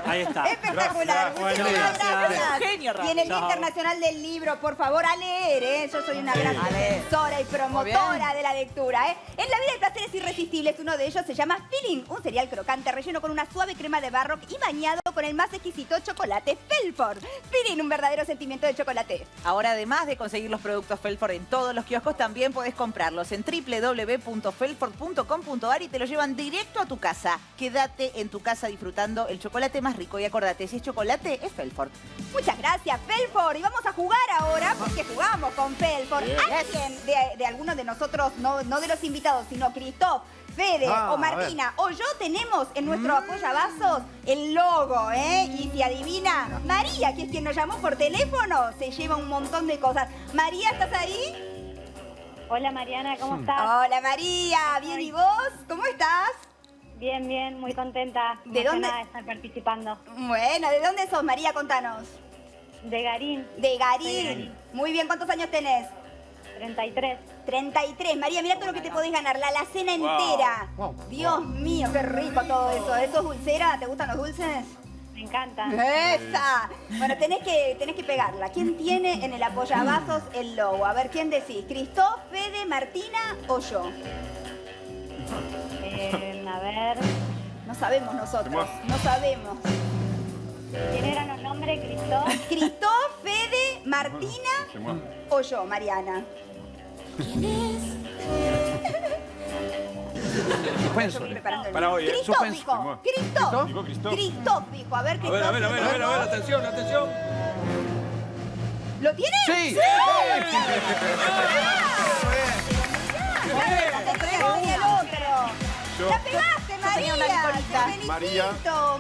Ahí está. Espectacular. Gracias. Muchísimas Bueno, gracias. Un genio, Ramiro. Y en el Día Chao. Internacional del Libro, por favor, a leer, ¿eh? Yo soy una gran defensora y promotora de la lectura, ¿eh? En la vida hay placeres irresistibles. Uno de ellos se llama Filling, un cereal crocante relleno con una suave crema de Barrock y bañado con el más exquisito chocolate Felford. Filling, un verdadero sentimiento de chocolate. Ahora, además de conseguir los productos Felford en todos los kioscos, también podés comprarlos en www.felford.com.ar y te los llevan directo a tu casa. Quédate en tu casa disfrutando el chocolate más rico y acordate, si es chocolate, es Felford. Muchas gracias, Felford. Y vamos a jugar ahora, porque jugamos con Felford. Alguien de algunos de nosotros, no de los invitados, sino Christoph, Fede o Martina o yo tenemos en nuestro apoyavasos el logo, ¿eh? Y si adivina, María, que es quien nos llamó por teléfono, se lleva un montón de cosas. María, ¿estás ahí? Hola Mariana, ¿cómo estás? Hola María, bien, ¿y vos? ¿Cómo estás? Bien, bien, muy contenta. ¿De emocionada dónde? de estar participando. Bueno, ¿de dónde sos, María? Contanos. De Garín. De Garín. De Garín. Muy bien, ¿cuántos años tenés? 33. 33. María, mirá todo lo que te podés ganar. La alacena entera. Dios mío, qué rico todo eso. ¿Eso es dulcera? ¿Te gustan los dulces? Me encanta. ¡Esa! Bueno, tenés que pegarla. ¿Quién tiene en el apoyavasos el logo? A ver, ¿quién decís? ¿Christoph, Fede, Martina o yo? A ver. No sabemos nosotros. No sabemos. ¿Quién eran los nombres, Cristóbal? ¿Christoph, Fede, Martina o yo, Mariana? Suspenso. Para hoy, ¿eh? Christoph Suspenso. dijo. Christoph. Dijo Christoph. Christoph dijo. A ver, A Christoph. ver, a ver, a ver, a ver, a ver, atención, atención. ¿Lo tiene? Sí. Yo- ¡La pegaste, María! ¡Te felicito! María.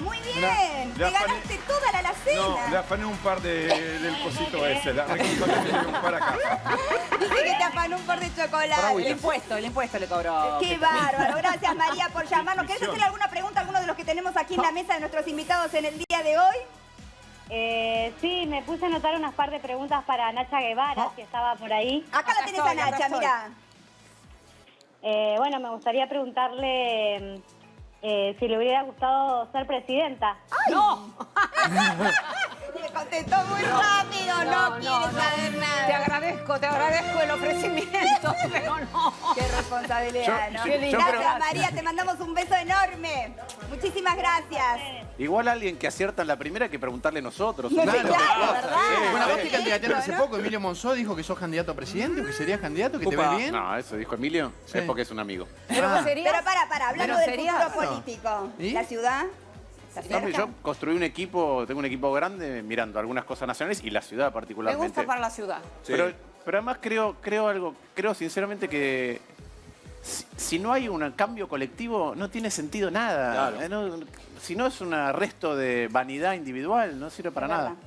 Muy bien. Le Te afané- ganaste toda la alacena. No, le afané un par del cosito ese. La un par acá. Dice que te afanó un par de chocolate. El impuesto le cobró. Qué bárbaro. Gracias, María, por llamarnos. ¿Querés hacerle alguna pregunta a alguno de los que tenemos aquí en la mesa de nuestros invitados en el día de hoy? Sí, me puse a anotar unas par de preguntas para Nacha Guevara, que estaba por ahí. Acá la tenés a Nacha, mirá. Bueno, me gustaría preguntarle si le hubiera gustado ser presidenta. ¡No! Me contestó muy rápido, no quiere saber nada. Te agradezco el ofrecimiento, pero no. Qué responsabilidad, ¿no? Gracias, María, te mandamos un beso enorme. Muchísimas gracias. Igual alguien que acierta en la primera hay que preguntarle nosotros. Sí, claro, ¿verdad? Bueno, vos Sí. te candidateaste hace poco. Emilio Monzó dijo que sos candidato a presidente o que serías candidato, que te Upa. ves bien. No, eso dijo Emilio. Sí. Es porque es un amigo. Pero para, hablando Pero del serías. futuro político. ¿Y? ¿La ciudad? ¿Está No, cerca? yo construí un equipo, tengo un equipo grande mirando algunas cosas nacionales y la ciudad Me particularmente. gusta para la ciudad. Pero además creo sinceramente que si no hay un cambio colectivo no tiene sentido nada. Si no es un arresto de vanidad individual, no sirve para Es nada. verdad.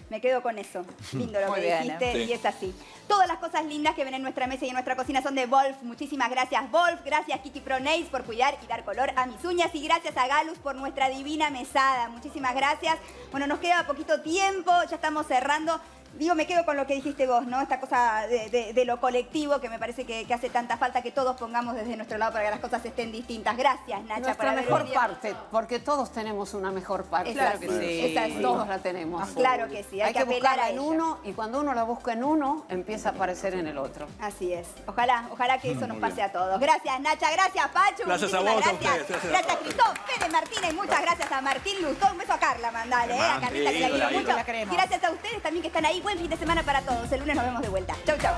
Me quedo con eso. Lindo lo Muy que bien, dijiste ¿eh? y es así. Todas las cosas lindas que ven en nuestra mesa y en nuestra cocina son de Wolf. Muchísimas gracias, Wolf. Gracias, Kiki Pro Nails, por cuidar y dar color a mis uñas. Y gracias a Galus por nuestra divina mesada. Muchísimas gracias. Bueno, nos queda poquito tiempo, ya estamos cerrando. Digo, me quedo con lo que dijiste vos, ¿no? Esta cosa de lo colectivo que me parece que hace tanta falta que todos pongamos desde nuestro lado para que las cosas estén distintas. Gracias, Nacha. Nuestra mejor parte, porque todos tenemos una mejor parte. Claro que sí. Todos la tenemos. Claro que sí, hay que apelar buscarla a en ella. uno, y cuando uno la busca en uno, empieza a aparecer en el otro. Así es. Ojalá que eso nos pase a todos. Gracias, Nacha. Gracias, Pachu. Gracias a Muchísimas vos, a gracias. ustedes. Gracias, Cristóbal, Fede Martínez. Muchas gracias a Martín Lustó. Un beso a Carla, mandale, a Carlita, que la quiero mucho. Y gracias a ustedes también que están ahí. Buen fin de semana para todos. El lunes nos vemos de vuelta. Chau, chau.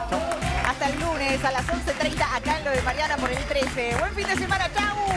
Hasta el lunes a las 11:30 acá en Lo de Mariana por el 13. Buen fin de semana, chau.